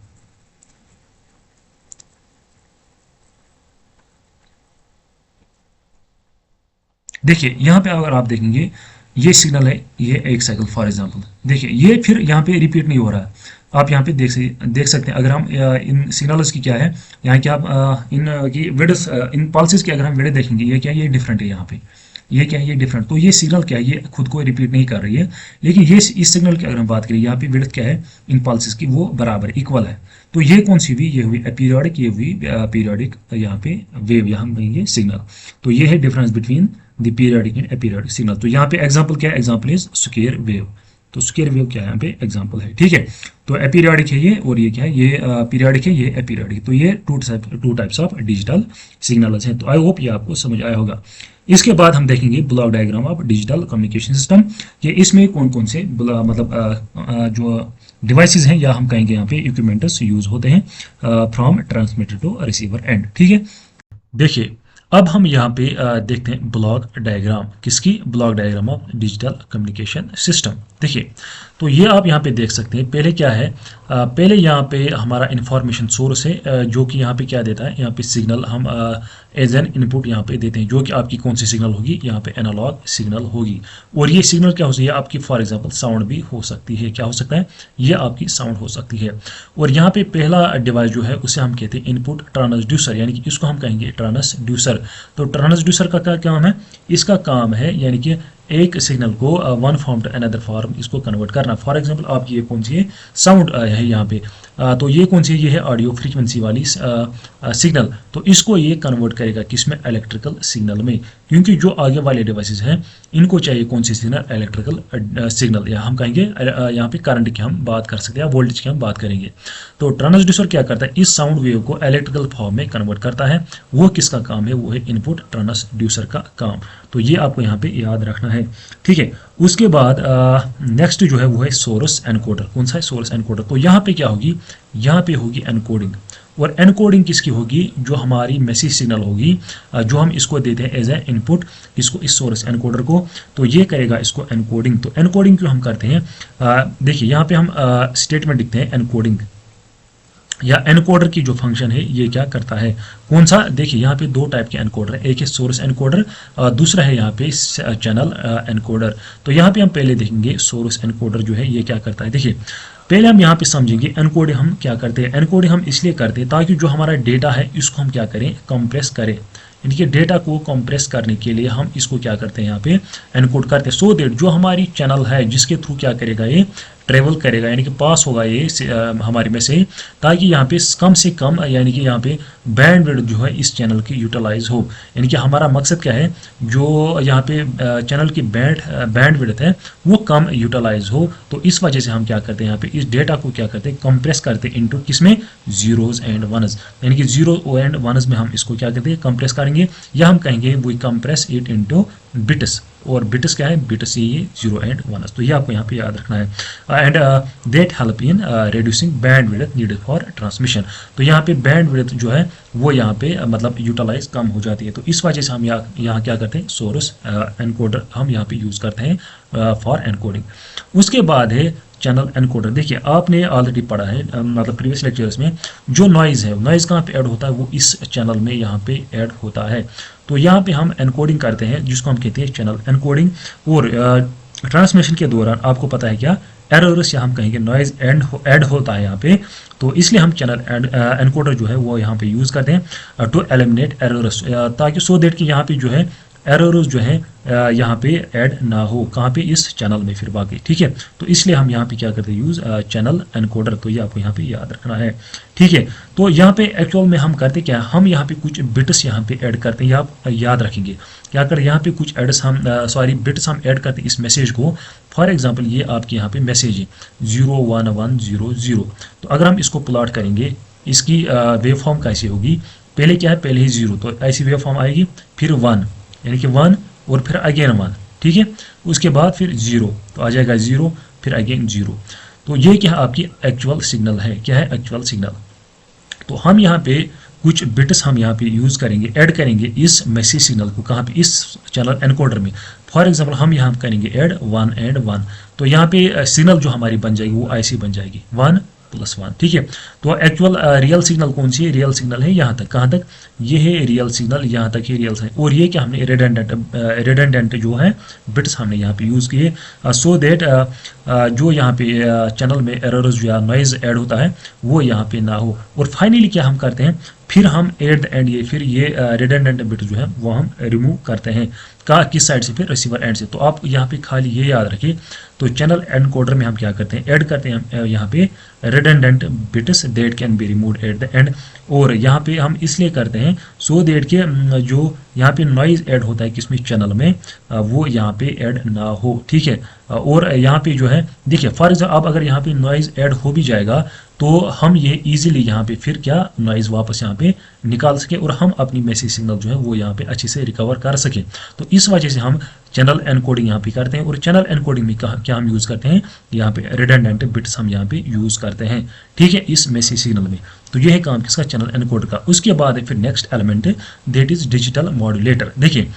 देखिए यहाँ पे अगर आप देखेंगे ये सिग्नल है, ये एक साइकिल फॉर एग्जांपल। देखिए, ये फिर यहाँ पे रिपीट नहीं हो रहा है। आप यहाँ पे देख सकते हैं। अगर हम इन सिग्नल्स की क्या है, यहाँ की आप इन की विड्थ, इन पल्सेस की अगर हम विड्थ देखेंगे, ये क्या है, ये डिफरेंट है। यहाँ पे ये क्या है, ये डिफरेंट। तो ये सिग्नल क्या है, ये खुद को रिपीट नहीं कर रही है। लेकिन ये इस सिग्नल की अगर हम बात करें, यहाँ पे विड्थ क्या है इन पल्सेस की, वो बराबर इक्वल है। तो ये कौन सी हुई, ये हुई अपीरियोडिक, ये हुई पीरियोडिक यहाँ पे वेव, यहाँ कहेंगे सिग्नल। तो ये है difference between the periodic and aperiodic signal. तो यहाँ पे एग्जांपल क्या है, एग्जांपल इज स्क्वायर वेव। तो स्क्वायर वेव क्या है, यहाँ पे एग्जांपल है। ठीक है, तो अपीरियोडिक है ये, और ये क्या है, ये पीरियोडिक है, ये अपीरियोडिक। तो ये to types of digital signals हैं। तो आई होप ये आपको समझ आया होगा। इसके बाद हम देखेंगे block diagram of digital communication system, कि इसमें कौन कौन से मतलब जो डिवाइसेस हैं, या हम कहेंगे यहाँ पे इक्विपमेंट्स यूज होते हैं from transmitter to receiver end. ठीक है, देखिए अब हम यहाँ पे देखते हैं ब्लॉक डायग्राम, किसकी, block diagram of digital communication system. देखिए, तो ये आप यहाँ पे देख सकते हैं। पहले क्या है, पहले यहाँ पे हमारा इंफॉर्मेशन सोर्स है, जो कि यहाँ पे क्या देता है, यहाँ पे सिग्नल हम एज एन इनपुट यहाँ पे देते हैं, जो कि आपकी कौन सी सिग्नल होगी, यहाँ पे एनालॉग सिग्नल होगी। और ये सिग्नल क्या हो सकती है आपकी, फॉर एग्जांपल साउंड भी हो सकती है। क्या हो सकता है, ये आपकी साउंड हो सकती है। और यहाँ पे पहला डिवाइस जो है उसे हम कहते हैं इनपुट ट्रांसड्यूसर, यानी कि इसको हम कहेंगे ट्रांसड्यूसर। तो ट्रांसड्यूसर का क्या काम है, इसका काम है यानी कि एक सिग्नल को one form to another form इसको कन्वर्ट करना। फॉर एग्जांपल आपकी ये कौन सी है, साउंड है यहाँ पे, तो ये कौन सी है, ये है ऑडियो फ्रीक्वेंसी वाली सिग्नल। तो इसको ये कन्वर्ट करेगा किसमें, इलेक्ट्रिकल सिग्नल में, क्योंकि जो आगे वाले डिवाइसेस हैं इनको चाहिए कौन सी सिग्नल, इलेक्ट्रिकल सिग्नल, या हम कहेंगे यहाँ पे करंट की हम बात कर सकते हैं, वोल्टेज की हम बात करेंगे। तो ट्रांसड्यूसर क्या करता है, इस साउंड वेव को इलेक्ट्रिकल फॉर्म में कन्वर्ट करता है। वो किसका काम है, वो है इनपुट ट्रांसड्यूसर का काम। तो ये आपको यहाँ पे याद रखना है। ठीक है, उसके बाद नेक्स्ट जो है वो है सोर्स एनकोडर। कौन सा है, सोर्स एनकोडर। तो यहाँ पे क्या होगी, यहाँ पे होगी एनकोडिंग। और एनकोडिंग किसकी होगी, जो हमारी मैसेज सिग्नल होगी, जो हम इसको देते हैं एज ए इनपुट इसको, इस सोर्स एनकोडर को, तो ये करेगा इसको एनकोडिंग। तो एनकोडिंग क्यों हम करते हैं, देखिए यहाँ पे हम स्टेटमेंट लिखते हैं एनकोडिंग या एनकोडर की जो फंक्शन है ये क्या करता है, कौन सा, देखिए यहाँ पे दो टाइप के एनकोडर है, एक है सोर्स एनकोडर, दूसरा है यहाँ पे चैनल एनकोडर। तो यहाँ पे हम पहले देखेंगे सोर्स एनकोडर जो है ये क्या करता है। देखिए पहले हम यहाँ पे समझेंगे एनकोडिंग हम क्या करते हैं। एनकोडिंग हम इसलिए करते हैं ताकि जो हमारा डेटा है इसको हम क्या करें, कंप्रेस करें। यानी कि डेटा को कंप्रेस करने के लिए हम इसको क्या करते हैं, यहाँ पे एनकोड करते हैं, सो दैट जो हमारी चैनल है जिसके थ्रू क्या करेगा ये ट्रेवल करेगा, यानी कि पास होगा ये हमारे में से, ताकि यहाँ पे कम से कम यानी कि यहाँ पे बैंडविड्थ जो है इस चैनल की यूटिलाइज हो। यानी कि हमारा मकसद क्या है, जो यहाँ पे चैनल की बैंडविड्थ है वो कम यूटिलाइज हो। तो इस वजह से हम क्या करते हैं, यहाँ पे इस डेटा को क्या करते हैं, कंप्रेस करते हैं इनटू किसमें, जीरोज एंड वनज, यानी कि जीरो एंड वनज में हम इसको क्या करते हैं, कंप्रेस करेंगे, या हम कहेंगे we compress it into bits. और बिट्स क्या है, बिट्स ये जीरो एंड वनस, तो ये आपको यहाँ पे याद रखना है। And that help in reducing bandwidth needed for transmission. तो यहाँ पे बैंडविड्थ जो है वो यहाँ पे मतलब यूटिलाइज कम हो जाती है। तो इस वजह से हम यहाँ क्या करते हैं, सोर्स एनकोडर हम यहाँ पे यूज करते हैं फॉर एनकोडिंग। उसके बाद है चैनल एनकोडर। देखिए आपने ऑलरेडी पढ़ा है मतलब प्रीवियस लेक्चर्स में, जो नॉइज है, नॉइज कहाँ पे ऐड होता है, वो इस चैनल में यहाँ पे ऐड होता है। तो यहाँ पे हम एनकोडिंग करते हैं जिसको हम कहते हैं चैनल एनकोडिंग। और ट्रांसमिशन के दौरान आपको पता है क्या, एरर्स या हम कहेंगे नॉइज ऐड होता है यहाँ पे, तो इसलिए हम चैनल एनकोडर जो है वो यहाँ पे यूज करते हैं टू एलिमिनेट एरर्स, ताकि सो दैट कि यहाँ पे जो है एरर्स जो है यहाँ पे ऐड ना हो, कहाँ पे, इस चैनल में फिर बाकी, ठीक है। तो इसलिए हम यहाँ पे क्या करते हैं, यूज चैनल एनकोडर। तो ये आपको यहाँ पे याद रखना है, ठीक है। तो यहाँ पे एक्चुअल में हम करते क्या, हम यहाँ पे कुछ बिट्स यहाँ पे ऐड करते हैं, आप याद रखेंगे क्या करें, यहाँ पे कुछ एड्स हम बिट्स हम ऐड करते हैं इस मैसेज को। फॉर एग्जाम्पल ये आपके यहाँ पे मैसेज है 01100। तो अगर हम इसको प्लॉट करेंगे, इसकी वेव फॉर्म कैसी होगी, पहले क्या है, पहले ही 0, तो ऐसी वेव फॉर्म आएगी, फिर 1 यानी कि 1 और फिर अगेन 1, ठीक है। उसके बाद फिर 0, तो आ जाएगा 0, फिर अगेन 0। तो ये क्या आपकी एक्चुअल सिग्नल है, क्या है एक्चुअल सिग्नल। तो हम यहाँ पे कुछ बिट्स हम यहाँ पे यूज करेंगे, ऐड करेंगे इस मैसेज सिग्नल को, कहाँ पे, इस चैनल एनकोडर में। फॉर एग्जांपल हम यहाँ करेंगे ऐड 1 एंड 1, तो यहाँ पे सिग्नल जो हमारी बन जाएगी वो ऐसी बन जाएगी 1 + 1, ठीक है। तो एक्चुअल रियल सिग्नल कौन सी है, रियल सिग्नल है यहाँ तक, कहाँ तक, ये है रियल सिग्नल, यहाँ तक ये रियल सिग्नल। और ये क्या हमने रिडंडेंट जो है बिट्स हमने यहाँ पे यूज किए, सो दैट जो यहाँ पे चैनल में एरर्स जो है नॉइज ऐड होता है वो यहाँ पे ना हो। और फाइनली क्या हम करते हैं, फिर हम एट द एंड ये फिर ये रिडंडेंट बिट जो है वो हम रिमूव करते हैं, का किस साइड से, फिर रिसीवर एंड से। तो आप यहाँ पे खाली ये याद रखिए, तो चैनल एनकोडर में हम क्या करते हैं, ऐड करते हैं यहाँ पे redundant bits that can be removed at the end. और यहाँ पे हम इसलिए करते हैं सो दैट के जो यहाँ पे नॉइज ऐड होता है किसमें, चैनल में, वो यहाँ पे ऐड ना हो, ठीक है। और यहाँ पे जो है देखिए फॉर एग्जाम्पल अब अगर यहाँ पे नॉइज ऐड हो भी जाएगा तो हम ये इजीली यहाँ पे फिर क्या नॉइज वापस यहाँ पे निकाल सके और हम अपनी मैसेज सिग्नल जो है वो यहाँ पे अच्छे से रिकवर कर सके। तो इस वजह से हम चैनल एनकोडिंग यहाँ पे करते हैं। और चैनल एनकोडिंग में क्या हम यूज करते हैं, यहाँ पे रिडंडेंट बिट्स हम यहाँ पे यूज करते हैं, ठीक है, इस मैसेज सिग्नल में। तो ये है काम किसका, चैनल एनकोडर का। उसके बाद फिर नेक्स्ट एलिमेंट है दैट इज डिजिटल मॉड्यूलेटर। देखिए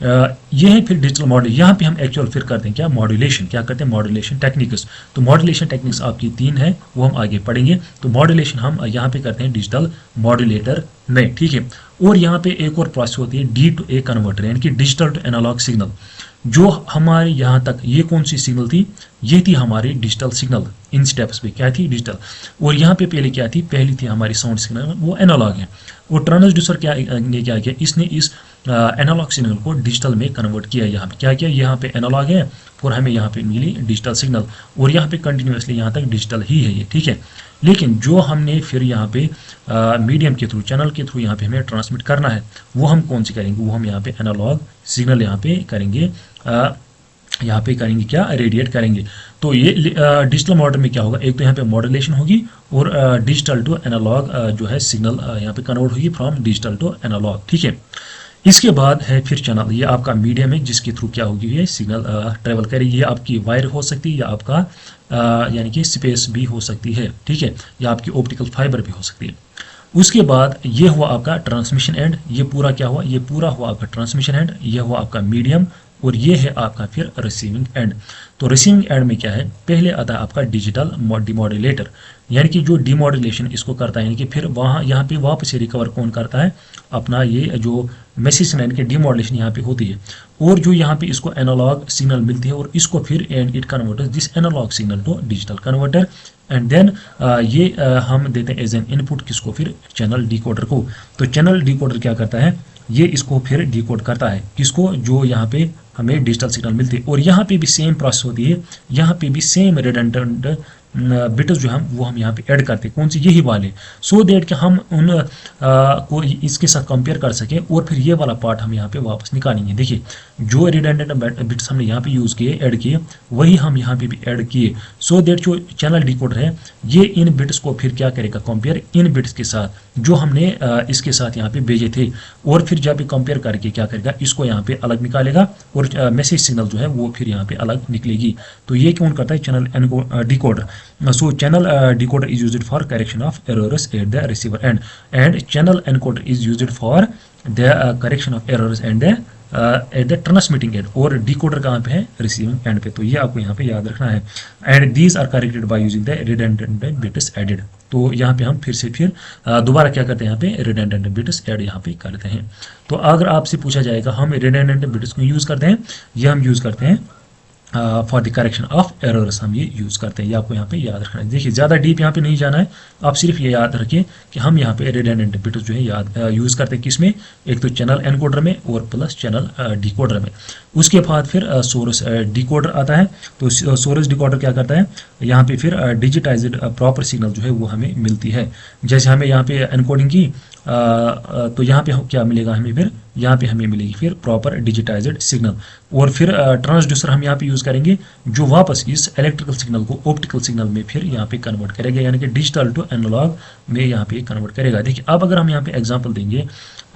ये है फिर डिजिटल मॉड्यूल। यहाँ पे हम एक्चुअल फिर करते हैं क्या, मॉड्यूलेशन, क्या करते हैं, मॉड्यूलेशन टेक्निक्स। तो मॉड्यूलेशन टेक्निक्स आपकी 3 है, वो हम आगे पढ़ेंगे। तो मॉड्यूलेशन हम यहाँ पे करते हैं डिजिटल मॉड्यूलेटर में, ठीक है। और यहाँ पे एक और प्रोसेस होती है D to A कन्वर्टर, यानी कि डिजिटल टू एनालॉग सिग्नल। जो हमारे यहाँ तक ये कौन सी सिग्नल थी, ये थी हमारी डिजिटल सिग्नल, इन स्टेप्स पे क्या थी, डिजिटल। और यहाँ पे पहले क्या थी, पहली थी हमारी साउंड सिग्नल, वो एनालॉग है। और ट्रांसड्यूसर ने क्या किया, इसने इस एनालॉग सिग्नल को डिजिटल में कन्वर्ट किया। यहाँ पे क्या किया, यहाँ पे एनालॉग है और हमें यहाँ पे मिली डिजिटल सिग्नल, और यहाँ पे कंटिन्यूसली यहाँ तक डिजिटल ही है ये, ठीक है। लेकिन जो हमने फिर यहाँ पे मीडियम के थ्रू, चैनल के थ्रू यहाँ पे हमें ट्रांसमिट करना है, वो हम कौन सी करेंगे, वो हम यहाँ पे एनालॉग सिग्नल यहाँ पे करेंगे, क्या, रेडिएट करेंगे। तो ये डिजिटल मॉडल में क्या होगा, एक तो यहाँ पे मॉड्यूलेशन होगी और डिजिटल टू एनालॉग जो है सिग्नल यहाँ पे कन्वर्ट होगी फ्रॉम डिजिटल टू एनालॉग, ठीक है। इसके बाद है फिर चैनल, ये आपका मीडियम है जिसके थ्रू क्या होगी, ये सिग्नल ट्रेवल करेगी। ये आपकी वायर हो सकती है या आपका यानी कि स्पेस भी हो सकती है, ठीक है, या आपकी ऑप्टिकल फाइबर भी हो सकती है। उसके बाद ये हुआ आपका ट्रांसमिशन एंड, ये पूरा क्या हुआ, ये पूरा हुआ आपका ट्रांसमिशन एंड, ये हुआ आपका मीडियम, और ये है आपका फिर रिसीविंग एंड। तो रिसीविंग एंड में क्या है, पहले आता है आपका डिजिटल डिमॉड्यूलेटर, यानी कि जो डिमॉड्यूलेशन इसको करता है, यानी कि फिर वहाँ यहाँ पे वापस से रिकवर कौन करता है, अपना ये जो मैसेज सिग्नल की डिमॉड्यूलेशन यहाँ पे होती है, और जो यहाँ पे इसको एनालॉग सिग्नल मिलती है, और इसको फिर and it converters this analog signal to digital converter, and then ये हम देते हैं एज एन इनपुट किसको, फिर चैनल डिकोडर को। तो चैनल डिकोडर क्या करता है, ये इसको फिर डिकोड करता है किसको, जो यहाँ पे हमें डिजिटल सिग्नल मिलती है, और यहाँ पे भी सेम प्रोसेस होती है, यहाँ पे भी सेम रिडंडेंट बिट्स जो हम वो हम यहाँ पे ऐड करते हैं, कौन सी, यही वाले, सो दैट कि हम उन को इसके साथ कंपेयर कर सकें, और फिर ये वाला पार्ट हम यहाँ पे वापस निकालेंगे। देखिए जो रिडंडेंट बिट्स हमने यहाँ पे यूज़ किए, ऐड किए, वही हम यहाँ पे भी ऐड किए, सो दैट जो चैनल डिकोडर है ये इन बिट्स को फिर क्या करेगा, कंपेयर इन बिट्स के साथ जो हमने इसके साथ यहाँ पे भेजे थे, और फिर जब भी कंपेयर करके क्या करेगा, इसको यहाँ पे अलग निकालेगा, और मैसेज सिग्नल जो है वो फिर यहाँ पे अलग निकलेगी। तो ये कौन करता है, channel decoder. So channel decoder is used for correction of errors at the receiver end, and channel encoder is used for the correction of errors and the at the transmitting end, और decoder कहाँ पे है, receiving end पे। तो ये आपको यहाँ पे याद रखना है, and these are corrected by using the redundant bits added। तो यहाँ पे हम फिर से दोबारा क्या करते हैं, यहाँ पे redundant bits add यहाँ पे करते हैं। तो अगर आपसे पूछा जाएगा हम redundant bits को यूज़ करते हैं, ये हम यूज़ करते हैं for the correction of errors, हम ये यूज़ करते हैं, ये आपको यहाँ पे याद रखना है। देखिए ज़्यादा डीप यहाँ पे नहीं जाना है, आप सिर्फ ये याद रखिए कि हम यहाँ पे रिडंडेंट बिट्स जो है यूज़ करते हैं किसमें, एक तो चैनल एनकोडर में और प्लस चैनल डिकोडर में। उसके बाद फिर सोर्स डिकोडर आता है। तो सोर्स डिकोडर क्या करता है, यहाँ पे फिर डिजिटाइज्ड प्रॉपर सिग्नल जो है वो हमें मिलती है। जैसे हमें यहाँ पे एनकोडिंग की तो यहाँ पे क्या मिलेगा हमें, फिर यहाँ पे हमें मिलेगी फिर प्रॉपर डिजिटाइज्ड सिग्नल, और फिर ट्रांसड्यूसर हम यहाँ पे यूज़ करेंगे जो वापस इस इलेक्ट्रिकल सिग्नल को ऑप्टिकल सिग्नल में फिर यहाँ पे कन्वर्ट करेगा, यानी कि डिजिटल टू एनालॉग में यहाँ पे कन्वर्ट करेगा। देखिए अब अगर हम यहाँ पे एग्जांपल देंगे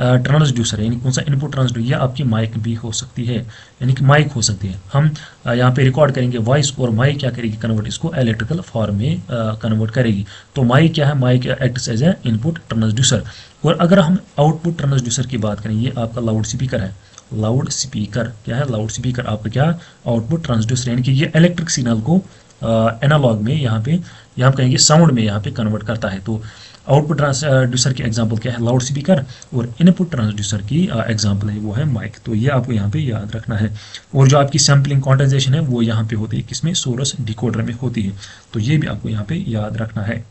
ट्रांसड्यूसर, यानी कौन सा, इनपुट ट्रांसड्यूसर, या आपकी माइक भी हो सकती है, यानी कि माइक हो सकती है, हम यहाँ पे रिकॉर्ड करेंगे वॉइस, और माइक क्या करेगी, कन्वर्ट इसको इलेक्ट्रिकल फॉर्म में कन्वर्ट करेगी। तो माइक क्या है, mic acts as a input transducer. और अगर हम आउटपुट ट्रांसड्यूसर की बात करें, ये आपका लाउड स्पीकर है, लाउड स्पीकर क्या है, लाउड स्पीकर आपका क्या, आउटपुट ट्रांसड्यूसर, यानी कि ये इलेक्ट्रिक सिग्नल को एनालॉग में यहाँ पे यहाँ कहेंगे साउंड में यहाँ पे कन्वर्ट करता है। तो आउटपुट ट्रांसड्यूसर की एग्जांपल क्या है, लाउड स्पीकर, और इनपुट ट्रांसड्यूसर की एग्जांपल है वो है माइक। तो ये आपको यहाँ पे याद रखना है। और जो आपकी सैम्पलिंग क्वांटाइजेशन है वो यहाँ पे होती है किसमें, सोर्स डिकोडर में होती है। तो ये भी आपको यहाँ पे याद रखना है,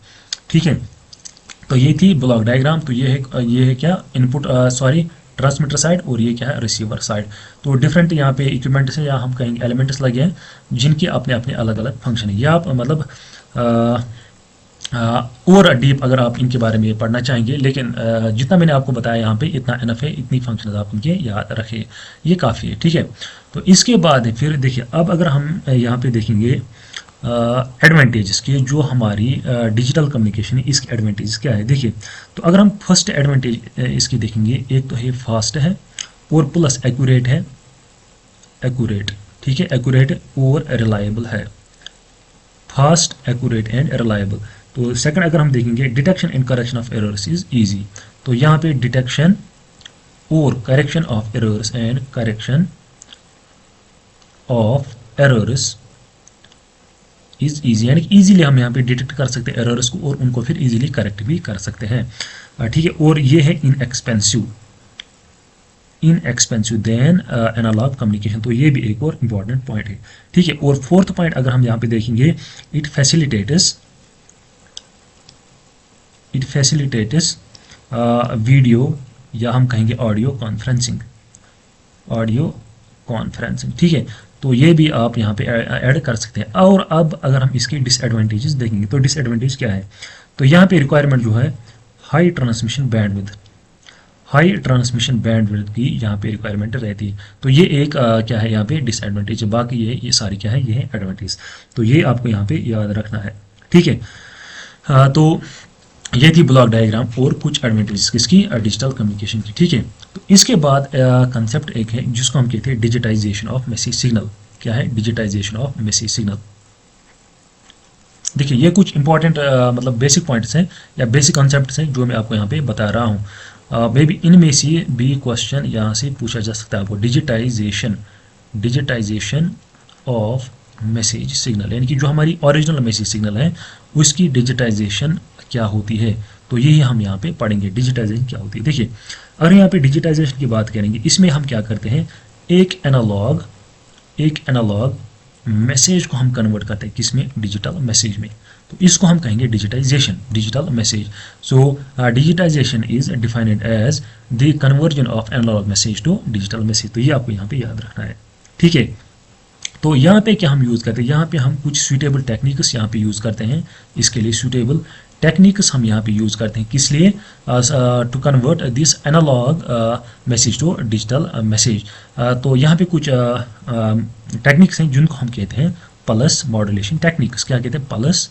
ठीक है। तो ये थी ब्लॉक डायग्राम। तो ये है क्या, इनपुट ट्रांसमीटर साइड, और ये क्या है, रिसीवर साइड। तो डिफरेंट यहाँ पे इक्विपमेंट्स हैं, या हम कहेंगे एलिमेंट्स लगे हैं, जिनके अपने अपने अलग अलग फंक्शन है। ये आप मतलब और डीप अगर आप इनके बारे में पढ़ना चाहेंगे, लेकिन जितना मैंने आपको बताया यहाँ पे इतना इनफ है, इतनी फंक्शन आप इनके याद रखें, ये काफ़ी है, ठीक है। तो इसके बाद फिर देखिए, अब अगर हम यहाँ पे देखेंगे एडवांटेजेस के, जो हमारी डिजिटल कम्युनिकेशन है इसकी एडवांटेजेस क्या है। देखिए तो अगर हम फर्स्ट एडवांटेज इसकी देखेंगे, एक तो है फास्ट है, और प्लस एक्यूरेट है, एक्यूरेट, ठीक है, एक्यूरेट और रिलायबल है, फास्ट, एक्यूरेट एंड रिलायबल। तो सेकंड अगर हम देखेंगे, detection and correction of errors is easy. तो यहाँ पे डिटेक्शन और correction of errors and correction of errors is easy, यानी कि ईजिली हम यहाँ पे डिटेक्ट कर सकते हैं एरर्स को, और उनको फिर ईजिली करेक्ट भी कर सकते हैं, ठीक है। और ये है इनएक्सपेंसिव देन एनालॉग कम्युनिकेशन। तो ये भी एक और इम्पॉर्टेंट पॉइंट है, ठीक है। और फोर्थ पॉइंट अगर हम यहाँ पे देखेंगे, इट फैसिलिटेट्स वीडियो, या हम कहेंगे ऑडियो कॉन्फ्रेंसिंग, ठीक है। तो ये भी आप यहाँ पे ऐड कर सकते हैं। और अब अगर हम इसके डिसएडवांटेजेस देखेंगे, तो डिसएडवांटेज क्या है, तो यहाँ पे रिक्वायरमेंट जो है हाई ट्रांसमिशन बैंडविड्थ की यहाँ पे रिक्वायरमेंट रहती है। तो ये एक क्या है यहाँ पे डिसएडवांटेज है। बाकी ये सारी क्या है, ये है एडवांटेज। तो ये आपको यहाँ पे याद रखना है, ठीक है। तो ये थी ब्लॉक डायग्राम और कुछ एडवांटेजेस किसकी, डिजिटल कम्युनिकेशन की, ठीक है। तो इसके बाद कंसेप्ट एक है जिसको हम कहते हैं डिजिटाइजेशन ऑफ मैसेज सिग्नल। क्या है, डिजिटाइजेशन ऑफ मैसेज सिग्नल। देखिए ये कुछ इंपॉर्टेंट मतलब बेसिक पॉइंट्स हैं या बेसिक कॉन्सेप्ट्स हैं जो मैं आपको यहाँ पे बता रहा हूँ। मे बी इनमें से भी क्वेश्चन यहाँ से पूछा जा सकता है आपको। डिजिटाइजेशन ऑफ मैसेज सिग्नल, यानी कि जो हमारी ओरिजिनल मैसेज सिग्नल है उसकी डिजिटाइजेशन क्या होती है, तो यही हम यहाँ पे पढ़ेंगे डिजिटाइजेशन क्या होती है। देखिए अगर यहाँ पे डिजिटाइजेशन की बात करेंगे, इसमें हम क्या करते हैं, एक एनालॉग मैसेज को हम कन्वर्ट करते हैं किसमें, डिजिटल मैसेज में। तो इसको हम कहेंगे digitization, digital message. So digitization is defined as the conversion of analog message to digital message. तो ये आपको यहाँ पे याद रखना है, ठीक है। तो यहाँ पे क्या हम यूज़ करते हैं, यहाँ पे हम कुछ सूटेबल टेक्निक्स यहाँ पे यूज़ करते हैं। इसके लिए सूटेबल टेक्निक्स हम यहाँ पे यूज़ करते हैं, किस लिए, to convert this analog message to digital message. तो यहाँ पे कुछ टेक्निक्स हैं जिनको हम कहते हैं पल्स मॉड्यूलेशन टेक्निक्स। क्या कहते हैं, पल्स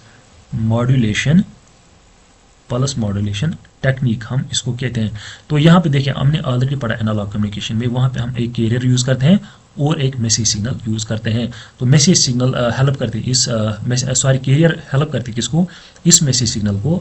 मॉड्यूलेशन टेक्निक हम इसको कहते हैं। तो यहाँ पे देखिए हमने ऑलरेडी पढ़ा एनालॉग कम्युनिकेशन में, वहाँ पे हम एक कैरियर यूज़ करते हैं और एक मैसेज सिग्नल यूज़ करते हैं। तो मैसेज सिग्नल हेल्प करते हैं कैरियर हेल्प करते हैं किसको, इस मैसेज सिग्नल को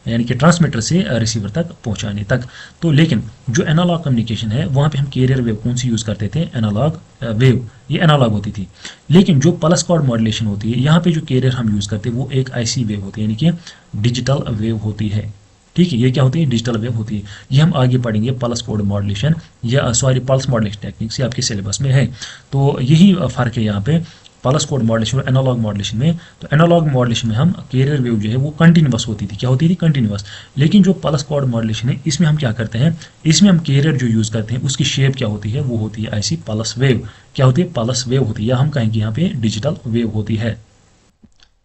यानी कि ट्रांसमीटर से रिसीवर तक पहुंचाने तक। तो लेकिन जो एनालॉग कम्युनिकेशन है वहाँ पे हम कैरियर वेव कौन सी यूज़ करते थे, एनालॉग वेव, ये एनालॉग होती थी। लेकिन जो पल्स कॉर्ड मॉड्यूलेशन होती है, यहाँ पे जो कैरियर हम यूज़ करते हैं वो एक ऐसी वेव होती है, यानी कि डिजिटल वेव होती है, ठीक है। ये क्या होती है, डिजिटल वेव होती है। ये हम आगे पढ़ेंगे पल्स कोड मॉड्यूलेशन या पल्स मॉड्यूलेशन टेक्निक्स, ये आपके सिलेबस में है। तो यही फ़र्क है यहाँ पे पल्स कोड मॉड्यूलेशन और एनालॉग मॉड्यूलेशन में। तो एनालॉग मॉड्यूलेशन में हम कैरियर वेव जो है वो कंटिन्यूअस होती थी, क्या होती थी, कंटिन्यूअस। लेकिन जो पल्स कोड मॉड्यूलेशन है इसमें हम क्या करते हैं, इसमें हम कैरियर जो यूज़ करते हैं उसकी शेप क्या होती है, वो होती है ऐसी पल्स वेव। क्या होती है, पल्स वेव होती है, या हम कहेंगे यहाँ पे डिजिटल वेव होती है।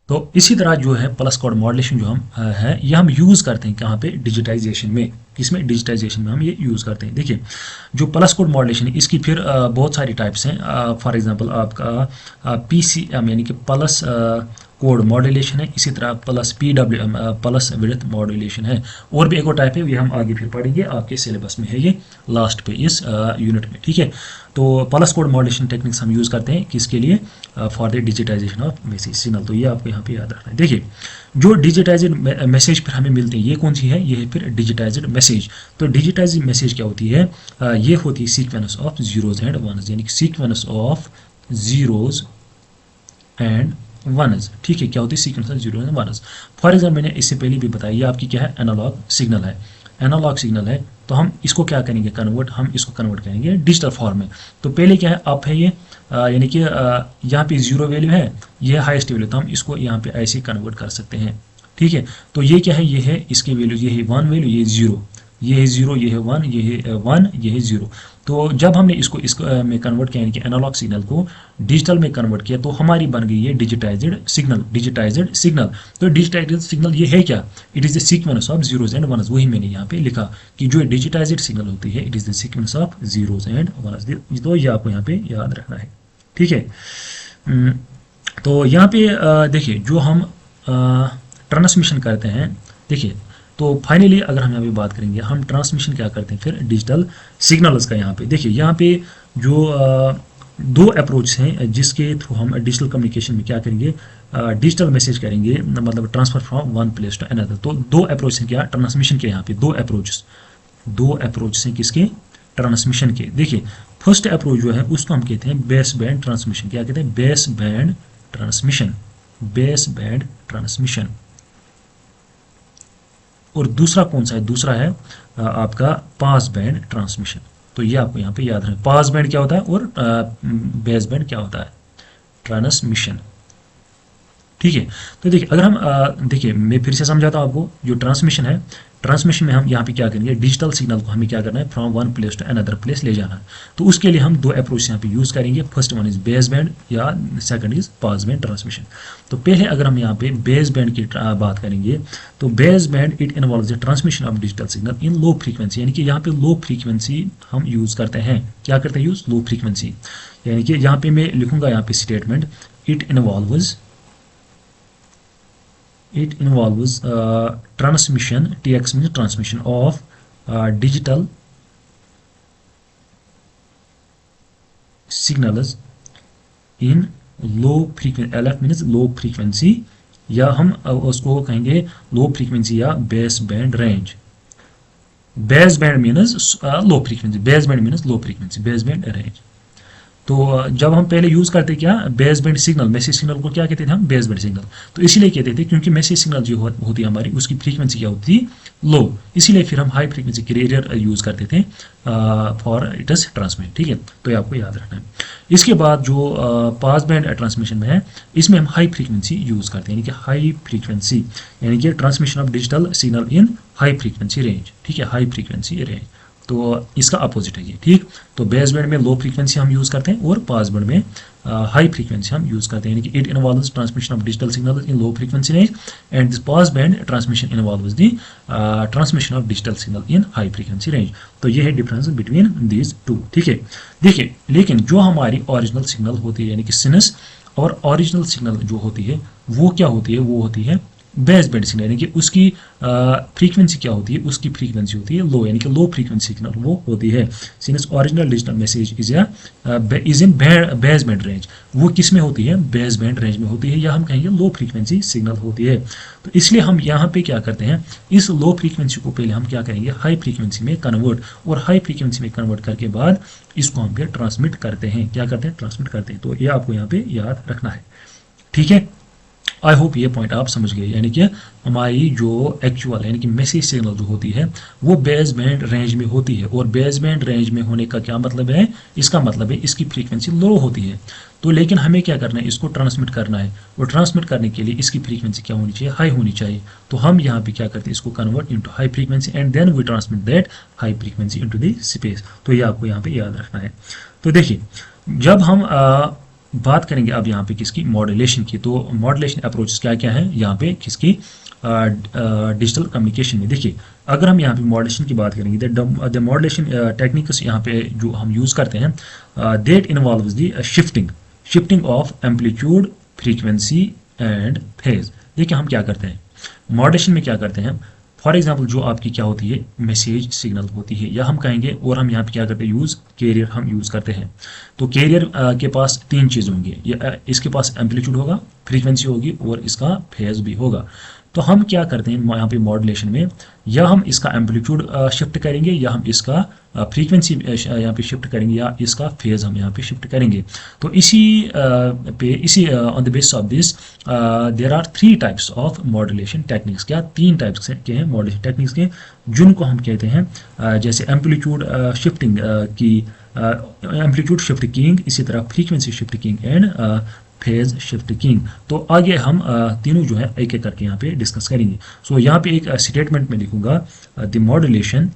तो इसी तरह जो है प्लस कोड मॉड्यूलेशन जो हम है ये हम यूज़ करते हैं कहाँ पे, डिजिटाइजेशन में। किसमें, डिजिटाइजेशन में हम ये यूज़ करते हैं। देखिए जो प्लस कोड मॉड्यूलेशन है इसकी फिर बहुत सारी टाइप्स हैं। फॉर एग्जांपल आपका PCM यानी कि प्लस कोड मॉड्यूलेशन है, इसी तरह plus PWM plus width modulation है। और भी एक और टाइप है, ये हम आगे फिर पढ़ेंगे, आपके सिलेबस में है ये लास्ट पे इस यूनिट में, ठीक है। तो प्लस कोड मॉड्यूलेशन टेक्निक्स हम यूज़ करते हैं किसके लिए, for the digitization of message signal. तो ये आपको यहाँ पे याद रखना है। देखिए जो डिजिटाइज्ड मैसेज फिर हमें मिलते हैं, ये कौन सी है, ये है फिर डिजिटाइज्ड मैसेज। तो डिजिटाइज्ड मैसेज क्या होती है, ये होती है सीक्वेंस ऑफ जीरोज एंड वनस, यानी कि सीक्वेंस ऑफ जीरोज एंड वनस, ठीक है। क्या होती है, sequence of zero and वनस। For example मैंने इससे पहले भी बताया, ये आपकी क्या है, एनालॉग सिग्नल है। एनालॉग सिग्नल है तो हम इसको क्या करेंगे, कन्वर्ट, हम इसको कन्वर्ट करेंगे डिजिटल फॉर्म में। तो पहले क्या है, अप है ये, यानी कि यहाँ पे जीरो वैल्यू है, ये हाईएस्ट वैल्यू, तो हम इसको यहाँ पे ऐसे कन्वर्ट कर सकते हैं, ठीक है। तो ये क्या है, ये है इसकी वैल्यू, ये है 1 वैल्यू, ये 0, ये है 0, ये है 1, ये है 1, ये है 0। तो जब हमने इसको में कन्वर्ट किया, यानी कि एनालॉग सिग्नल को डिजिटल में कन्वर्ट किया, तो हमारी बन गई है डिजिटाइज्ड सिग्नल, डिजिटाइज्ड सिग्नल। तो डिजिटाइज्ड सिग्नल ये है क्या, it is the sequence of zeros and ones. वही मैंने यहाँ पे लिखा कि जो डिजिटाइज्ड सिग्नल होती है it is the sequence of zeros and ones. तो ये आपको यहाँ पे याद रखना है, ठीक है। तो यहाँ पे देखिए जो हम ट्रांसमिशन करते हैं, देखिए तो फाइनली अगर हम यहाँ पे बात करेंगे, हम ट्रांसमिशन क्या करते हैं फिर डिजिटल सिग्नल्स का। यहाँ पे देखिए, यहाँ पे जो दो अप्रोच हैं जिसके थ्रू हम डिजिटल कम्युनिकेशन में क्या करेंगे, डिजिटल मैसेज करेंगे, मतलब transfer from one place to another. तो दो अप्रोच हैं क्या, ट्रांसमिशन के, यहाँ पे दो अप्रोच हैं किसके, ट्रांसमिशन के। देखिए फर्स्ट अप्रोच जो है उसको हम कहते हैं बेस बैंड ट्रांसमिशन। क्या कहते हैं, base band transmission, base band transmission. और दूसरा कौन सा है, दूसरा है आपका पास बैंड ट्रांसमिशन। तो ये आपको यहाँ पे याद रखना, पास बैंड क्या होता है और बेस बैंड क्या होता है, ट्रांसमिशन, ठीक है। तो देखिए अगर हम देखिए मैं फिर से समझाता हूँ आपको, जो ट्रांसमिशन है, ट्रांसमिशन में हम यहाँ पे क्या करेंगे, डिजिटल सिग्नल को हमें क्या करना है, from one place to another place ले जाना है। तो उसके लिए हम दो अप्रोच यहाँ पे यूज़ करेंगे, first one is base band या second is pass band transmission. तो पहले अगर हम यहाँ पे बेस बैंड की बात करेंगे, तो base band it involves the transmission of digital signal in low frequency, यानी कि यहाँ पे लो फ्रीक्वेंसी हम यूज़ करते हैं। क्या करते हैं यूज़, लो फ्रीक्वेंसी। यानी कि यहाँ पे मैं लिखूंगा यहाँ पे statement, it involves transmission, TX means transmission of digital signals in low frequency, LF means low frequency या हम उसको कहेंगे लो फ्रीक्वेंसी या base band range. Base band मीनस लो फ्रीक्वेंसी, बेस बैंड मीनस लो फ्रीक्वेंसी, बेस बैंड रेंज। तो जब हम पहले use करते क्या base band signal, message signal को क्या कहते थे हम, बेस बैंड सिग्नल। तो इसीलिए कहते थे क्योंकि मैसेज सिग्नल जो होती है हमारी उसकी फ्रीक्वेंसी क्या होती है, लो, इसीलिए फिर हम हाई फ्रीक्वेंसी कैरियर यूज करते थे फॉर इट इज ट्रांसमिट। ठीक है, तो ये आपको याद रखना है। इसके बाद जो पास बैंड ट्रांसमिशन में है, इसमें हम हाई फ्रीक्वेंसी यूज करते हैं, यानी कि हाई फ्रीक्वेंसी, यानी कि transmission of digital signal in high frequency range. ठीक है, हाई फ्रीक्वेंसी रेंज, तो इसका अपोजिट है ये। ठीक, तो बेस बैंड में लो फ्रीक्वेंसी हम यूज करते हैं और पास बैंड में हाई फ्रीक्वेंसी हम यूज करते हैं, यानी कि it involves transmission of digital signal in low frequency range and this pass band transmission involves the transmission of digital signal in high frequency range. तो ये है डिफरेंस बिटवीन दीज टू। ठीक है, देखिए लेकिन जो हमारी ओरिजिनल सिग्नल होती है, यानी कि सिनस और ओरिजिनल सिग्नल जो होती है वो क्या होती है, वो होती है बेस बैंड सिग्नल, यानी कि उसकी फ्रीक्वेंसी क्या होती है, उसकी फ्रीक्वेंसी होती है लो, यानी कि लो फ्रीक्वेंसी सिग्नल वो होती है। Since original digital message is in base band range, वो किस में होती है, बेस बैंड रेंज में होती है, या हम कहेंगे लो फ्रीक्वेंसी सिग्नल होती है। तो इसलिए हम यहाँ पे क्या करते हैं, इस लो फ्रीक्वेंसी को पहले हम क्या करेंगे, हाई फ्रीक्वेंसी में कन्वर्ट, और हाई फ्रीक्वेंसी में कन्वर्ट करके बाद इसको हम फिर ट्रांसमिट करते हैं, क्या करते हैं, ट्रांसमिट करते हैं। तो ये आपको यहाँ पे याद रखना है। ठीक है, आई होप ये पॉइंट आप समझ गए, यानी कि हमारी जो एक्चुअल यानी कि मैसेज सिग्नल जो होती है वो बेस बैंड रेंज में होती है, और बेस बैंड रेंज में होने का क्या मतलब है, इसका मतलब है इसकी फ्रीक्वेंसी लो होती है। तो लेकिन हमें क्या करना है, इसको ट्रांसमिट करना है, और ट्रांसमिट करने के लिए इसकी फ्रीक्वेंसी क्या होनी चाहिए, हाई होनी चाहिए। तो हम यहाँ पे क्या करते हैं, इसको convert into high frequency and then we transmit that high frequency into the space. तो ये आपको यहाँ पे याद रखना है। तो देखिए जब हम बात करेंगे अब यहाँ पे किसकी, मॉड्यूलेशन की, तो मॉड्यूलेशन अप्रोचेस क्या क्या है यहाँ पे किसकी, डिजिटल कम्युनिकेशन में। देखिए अगर हम यहाँ पे मॉड्यूलेशन की बात करेंगे, द मॉड्यूलेशन टेक्निक्स यहाँ पे जो हम यूज़ करते हैं, that involves the shifting of amplitude, frequency and phase. देखिए हम क्या करते हैं मॉड्यूलेशन में, क्या करते हैं, फॉर एग्जाम्पल जो आपकी क्या होती है, मैसेज सिग्नल होती है, या हम कहेंगे, और हम यहाँ पे क्या करते हैं, यूज़ कैरियर हम यूज़ करते हैं। तो कैरियर के पास तीन चीज़ होंगी, इसके पास एम्पलीट्यूड होगा, फ्रीक्वेंसी होगी, और इसका फेज भी होगा। तो हम क्या करते हैं यहाँ पे मॉड्यूलेशन में, या हम इसका एम्पलीट्यूड शिफ्ट करेंगे, या हम इसका फ्रीक्वेंसी यहाँ पे शिफ्ट करेंगे, या इसका फेज हम यहाँ पे शिफ्ट करेंगे। तो इसी on the basis of this there are 3 types of modulation techniques. क्या 3 टाइप्स के हैं मॉड्यूलेशन टेक्निक्स के, जिनको हम कहते हैं जैसे एम्पलीट्यूड शिफ्टिंग की, एम्पलीट्यूड शिफ्ट कीइंग, इसी तरह frequency shift keying and phase shift keying. तो आगे हम तीनों जो है एक एक करके यहाँ पे डिस्कस करेंगे। सो यहाँ पे एक स्टेटमेंट में लिखूंगा, the modulation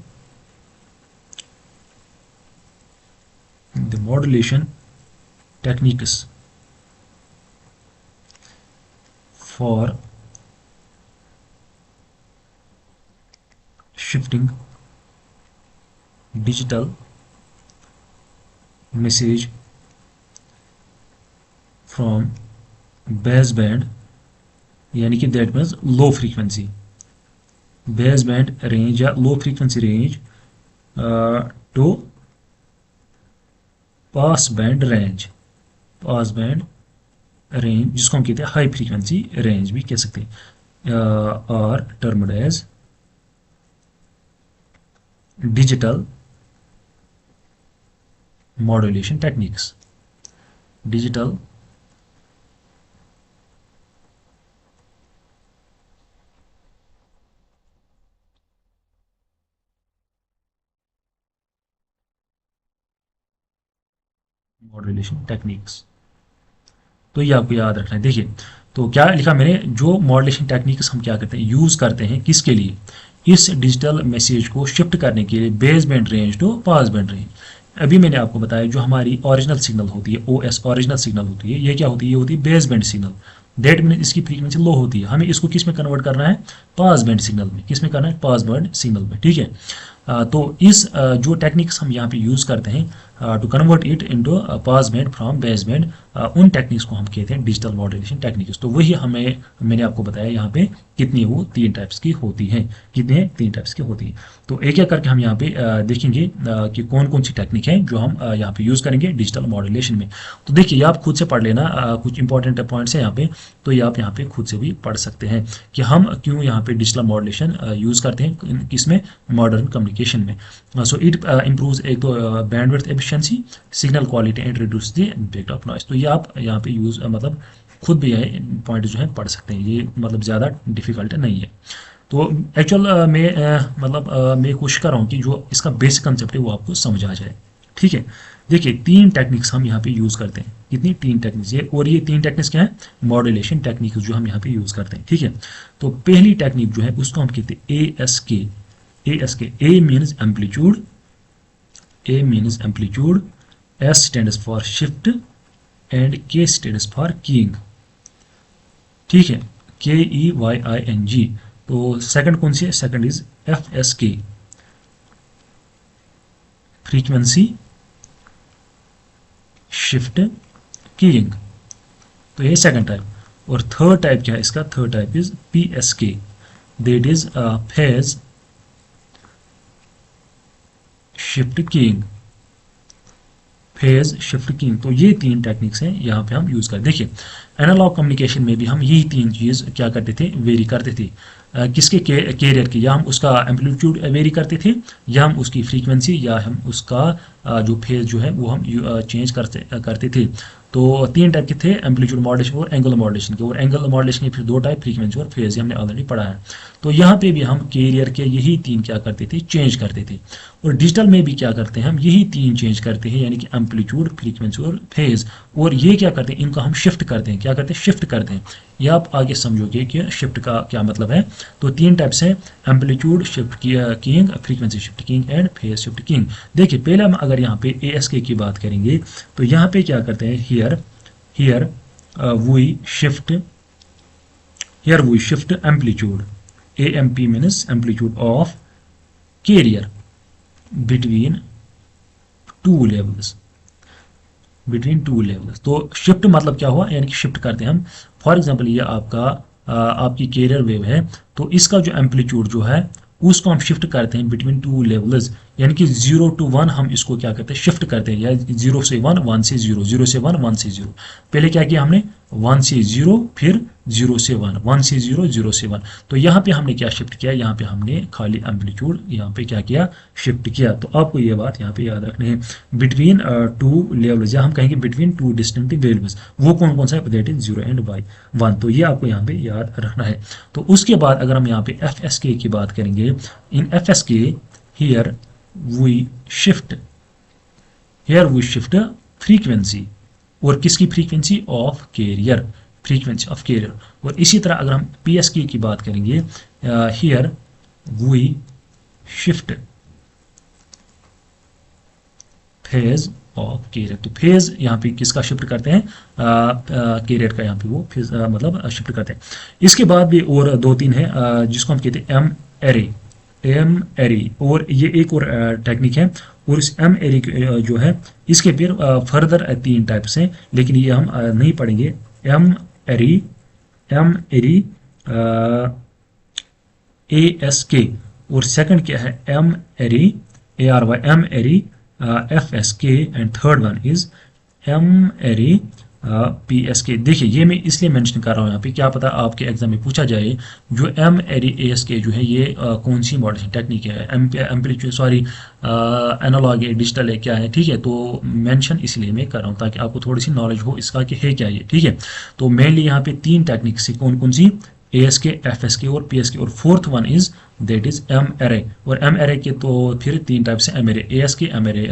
techniques for shifting digital message from base band, यानी कि that means low frequency, base band range या low frequency range to pass band range, pass band range जिसको हम कहते हैं हाई फ्रीक्वेंसी रेंज भी कह सकते हैं, और termed as digital modulation techniques, digital modulation techniques. तो ये आपको याद रखना है। देखिए तो क्या लिखा मैंने, जो मॉड्यूलेशन टेक्निक्स हम क्या करते हैं, यूज करते हैं किसके लिए, इस डिजिटल मैसेज को शिफ्ट करने के लिए base band range to pass band range. अभी मैंने आपको बताया जो हमारी ओरिजिनल सिग्नल होती है, ओएस ओरिजिनल सिग्नल होती है, ये क्या होती है, ये होती है base band signal. That mean इसकी फ्रीक्वेंसी लो होती है, हमें इसको किस में कन्वर्ट करना है, पास बैंड सिग्नल में। किस में करना है, पास बैंड सिग्नल में। ठीक है, तो इस जो टेक्निक्स हम यहाँ पे यूज़ करते हैं, to convert it into pass band from base band, उन टेक्निक्स को हम कहते हैं डिजिटल मॉड्यूलेशन टेक्निक्स। तो वही मैंने आपको बताया यहाँ पे कितनी वो 3 टाइप्स की होती हैं, कितने 3 टाइप्स की होती हैं। तो एक एक करके हम यहाँ पे देखेंगे कि कौन कौन सी टेक्निक है जो हम यहाँ पे यूज़ करेंगे डिजिटल मॉड्यूलेशन में। तो देखिए, आप खुद से पढ़ लेना, कुछ इंपॉर्टेंट पॉइंट्स हैं यहाँ पे, तो ये आप यहाँ पे खुद से भी पढ़ सकते हैं कि हम क्यों यहाँ पे डिजिटल मॉड्यूलेशन यूज़ करते हैं, किसमें, मॉडर्न कम्युनिकेशन में। सो इट इम्प्रूव्स एक तो bandwidth efficiency, signal quality and reduce the impact of noise. तो ये आप यहाँ पे यूज़ मतलब खुद भी यह पॉइंट जो है पढ़ सकते हैं, ये मतलब ज़्यादा डिफिकल्ट नहीं है। तो एक्चुअल मैं कोशिश कर रहा हूँ कि जो इसका बेसिक कंसेप्ट है वो आपको समझ आ जाए। ठीक है, देखिए 3 टेक्निक्स हम यहाँ पे यूज़ करते हैं, कितनी 3 टेक्निक्स, ये और ये 3 टेक्निक्स क्या है, मॉड्यूलेशन टेक्निक जो हम यहाँ पे यूज़ करते हैं। ठीक है, तो पहली टेक्निक जो है उसको हम कहते हैं ASK। ASK, A means amplitude, A means amplitude, S stands for shift and K stands for keying. ठीक है, KEYING। तो सेकंड कौन सी है, second is FSK, frequency shift keying. तो ये सेकंड टाइप। और थर्ड टाइप क्या है इसका, third type is PSK, that is phase shift keying, phase shift keying. तो ये 3 टेक्निक्स हैं यहाँ पे हम यूज करते। देखिए, एनालॉग कम्युनिकेशन में भी हम यही 3 चीज क्या करते थे, वेरी करते थे। किसके कैरियर की, या हम उसका एम्पलीट्यूड वेरी करते थे, या हम उसकी फ्रीक्वेंसी, या हम उसका जो फेज जो है वो हम चेंज करते थे। तो 3 टाइप के थे, एम्पलीट्यूड मॉड्यूलेशन और एंगुलर मॉड्यूलेशन के। और एंगुलर मॉड्यूलेशन के फिर 2 टाइप, फ्रीक्वेंसी और फेज, हमने ऑलरेडी पढ़ा है। तो यहाँ पे भी हम कैरियर के यही 3 क्या करते थे, चेंज करते थे। और डिजिटल में भी क्या करते हैं, हम यही 3 चेंज करते हैं, यानी कि एम्पलीट्यूड, फ्रीक्वेंसी और फेज। और ये क्या करते हैं, इनको हम शिफ्ट करते हैं। क्या करते हैं, शिफ्ट करते हैं। ये आप आगे समझोगे कि शिफ्ट का क्या मतलब है। तो 3 टाइप्स हैं, amplitude shift keying, frequency shift keying and phase shift keying. देखिए, पहले हम अगर यहाँ पे ASK की बात करेंगे तो यहाँ पे क्या करते हैं, here we shift amplitude, AMP means amplitude of carrier between two levels, तो शिफ्ट मतलब क्या हुआ, यानी कि शिफ्ट करते हैं हम। फॉर एग्जांपल ये आपकी कैरियर वेव है, तो इसका जो एम्पलीट्यूड जो है उसको हम शिफ्ट करते हैं बिटवीन 2 लेवल्स, यानी कि 0 to 1 हम इसको क्या करते हैं, शिफ्ट करते हैं। या 0 से 1, 1 से 0, 0 से 1, 1 से 0। पहले क्या किया हमने, 1 से 0, फिर 0 से 1, 1 से 0, 0 से 1। तो यहाँ पे हमने क्या शिफ्ट किया, यहाँ पे हमने खाली एम्पलीट्यूड यहाँ पे क्या किया, शिफ्ट किया। तो आपको ये बात यहाँ पे याद रखनी है, बिटवीन 2 लेवल्स, या हम कहेंगे बिटवीन 2 डिस्टिंक्टिव वेरिएबल्स। वो कौन कौन सा है, दैट इज 0 एंड 1। तो ये आपको यहाँ पे याद रखना है। तो उसके बाद अगर हम यहाँ पे FSK की बात करेंगे, in FSK here we shift frequency, और किसकी frequency, of carrier, frequency of carrier. और इसी तरह अगर हम PSK की बात करेंगे, here we shift phase of carrier. तो फेज यहाँ पे किसका शिफ्ट करते हैं, कैरियर का यहाँ पे वो फेज मतलब शिफ्ट करते हैं। इसके बाद भी और 2-3 है जिसको हम कहते हैं M एरे। और ये एक और टेक्निक है। और इस M एरे जो है इसके फिर फर्दर 3 टाइप्स हैं, लेकिन ये हम नहीं पढ़ेंगे। M एरे ASK, और सेकंड क्या है, M array ARY, FSK, and third one is M array PSK। देखिए, ये मैं इसलिए मेंशन कर रहा हूँ यहाँ पे, क्या पता आपके एग्जाम में पूछा जाए जो M एरे ASK जो है ये कौन सी मॉड्यूलेशन टेक्निक है, एम्पलीट्यूड सॉरी एनालॉग है, डिजिटल है, क्या है। ठीक है, तो मेंशन इसलिए मैं कर रहा हूँ ताकि आपको थोड़ी सी नॉलेज हो इसका कि है क्या ये। ठीक है, तो मेनली यहाँ पे 3 टेक्निक से कौन कौन सी, ASK, FSK और PSK। और fourth one is that is M array. और M एरे के तो फिर 3 टाइप से, M array ASK, M array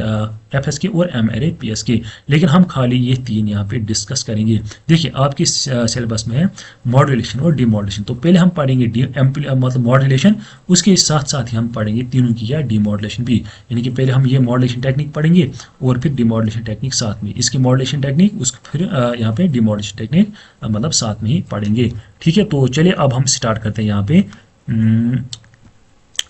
FSK और M एरे PSK। लेकिन हम खाली ये 3 यहाँ पे डिस्कस करेंगे। देखिए, आपके सिलेबस में है मॉड्यूलेशन और डीमॉड्यूलेशन। तो पहले हम पढ़ेंगे मतलब मॉड्यूलेशन, उसके साथ साथ ही हम पढ़ेंगे तीनों की या डीमॉड्यूलेशन भी, यानी कि पहले हम ये मॉड्यूलेशन टेक्निक पढ़ेंगे और फिर डीमॉड्यूलेशन टेक्निक साथ में, इसकी मॉड्यूलेशन टेक्निक उसको फिर यहाँ पे डीमॉड्यूलेशन टेक्निक मतलब साथ में ही पढ़ेंगे। ठीक है, तो चलिए अब हम स्टार्ट करते हैं यहाँ पे।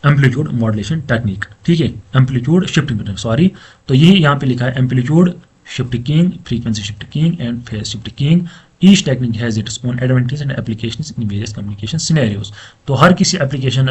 एम्पलीट्यूड मॉड्यूलेशन टेक्निक, ठीक है, एम्पलीट्यूड शिफ्टिंग, सॉरी, तो ये यहाँ पे लिखा है amplitude shift keying, frequency shift keying and phase shift keying. Each technique has its own advantage and applications in various communication scenarios. तो हर किसी एप्लीकेशन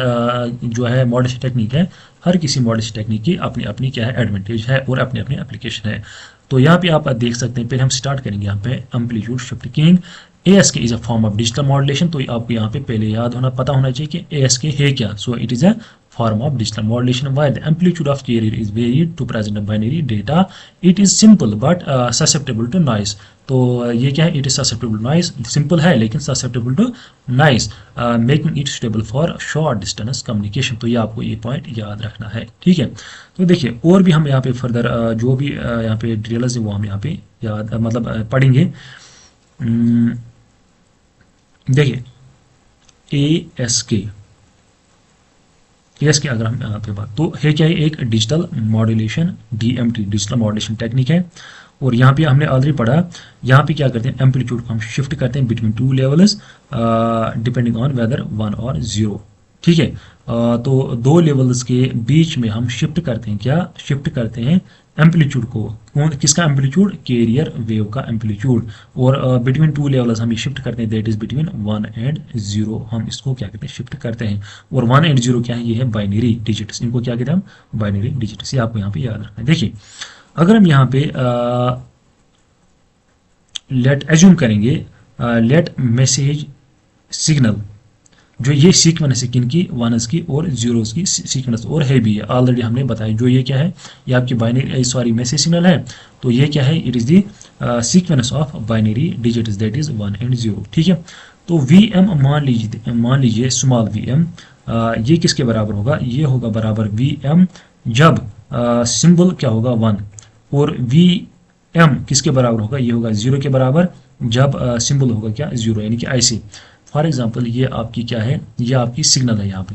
जो है मॉड्यूलेशन टेक्निक है, हर किसी मॉड्यूलेशन टेक्निक की अपनी अपनी क्या है एडवांटेज है और अपनी अपनी एप्लीकेशन है। तो यहाँ पे आप देख सकते हैं, पहले हम स्टार्ट करेंगे यहाँ पे amplitude shift keying. ASK is a form of digital modulation. तो आपको यहाँ पे पहले याद होना पता होना चाहिए कि ASK है क्या। So it is a form of digital modulation where the amplitude of carrier is varied to present a binary data. It is simple but susceptible to noise. तो ये क्या है, it is susceptible to noise, simple है लेकिन susceptible to noise, making it suitable for short distance communication। तो ये आपको ये पॉइंट याद रखना है, ठीक है। तो देखिए और भी हम यहाँ पे फर्दर जो भी यहाँ पे डिटेल्स है वो हम यहाँ पे याद मतलब पढ़ेंगे। देखिए ASK अगर हम यहाँ पे बात, तो है क्या है, एक digital modulation DMT digital modulation technique है। और यहाँ पे हमने ऑलरेडी पढ़ा, यहाँ पे क्या करते हैं, एम्पलीट्यूड को हम शिफ्ट करते हैं between two levels depending on whether 1 और 0, ठीक है। तो दो लेवल्स के बीच में हम शिफ्ट करते हैं, क्या शिफ्ट करते हैं एम्पलीट्यूड को, कौन किसका एम्पलीट्यूड, कैरियर वेव का एम्पलीट्यूड। और बिटवीन टू लेवल्स हम ये शिफ्ट करते हैं, दैट इज बिटवीन 1 एंड 0, हम इसको क्या कहते हैं शिफ्ट करते हैं। और 1 एंड 0 क्या है, ये है बाइनरी डिजिट्स, इनको क्या कहते हैं हम, बाइनरी डिजिट्स। ये आपको यहाँ पे याद रखना है। देखिए अगर हम यहाँ पे लेट एज्यूम करेंगे, लेट मैसेज सिग्नल, जो ये सीक्वेंस है किनकी, वनस की और जीरोस की सीक्वेंस, और है भी ऑलरेडी हमने बताया, जो ये क्या है, ये आपकी बाइनरी सॉरी मैसेज सिग्नल है। तो ये क्या है, it is the sequence of binary digits, that is 1 and 0, ठीक है। तो VM मान लीजिए स्मॉल VM, ये किसके बराबर होगा, ये होगा बराबर VM जब सिंबल क्या होगा 1, और VM किसके बराबर होगा, ये होगा 0 के बराबर जब सिंबल होगा क्या 0, यानी कि ऐसे। फॉर एग्जाम्पल ये आपकी क्या है, ये आपकी सिग्नल है, यहाँ पे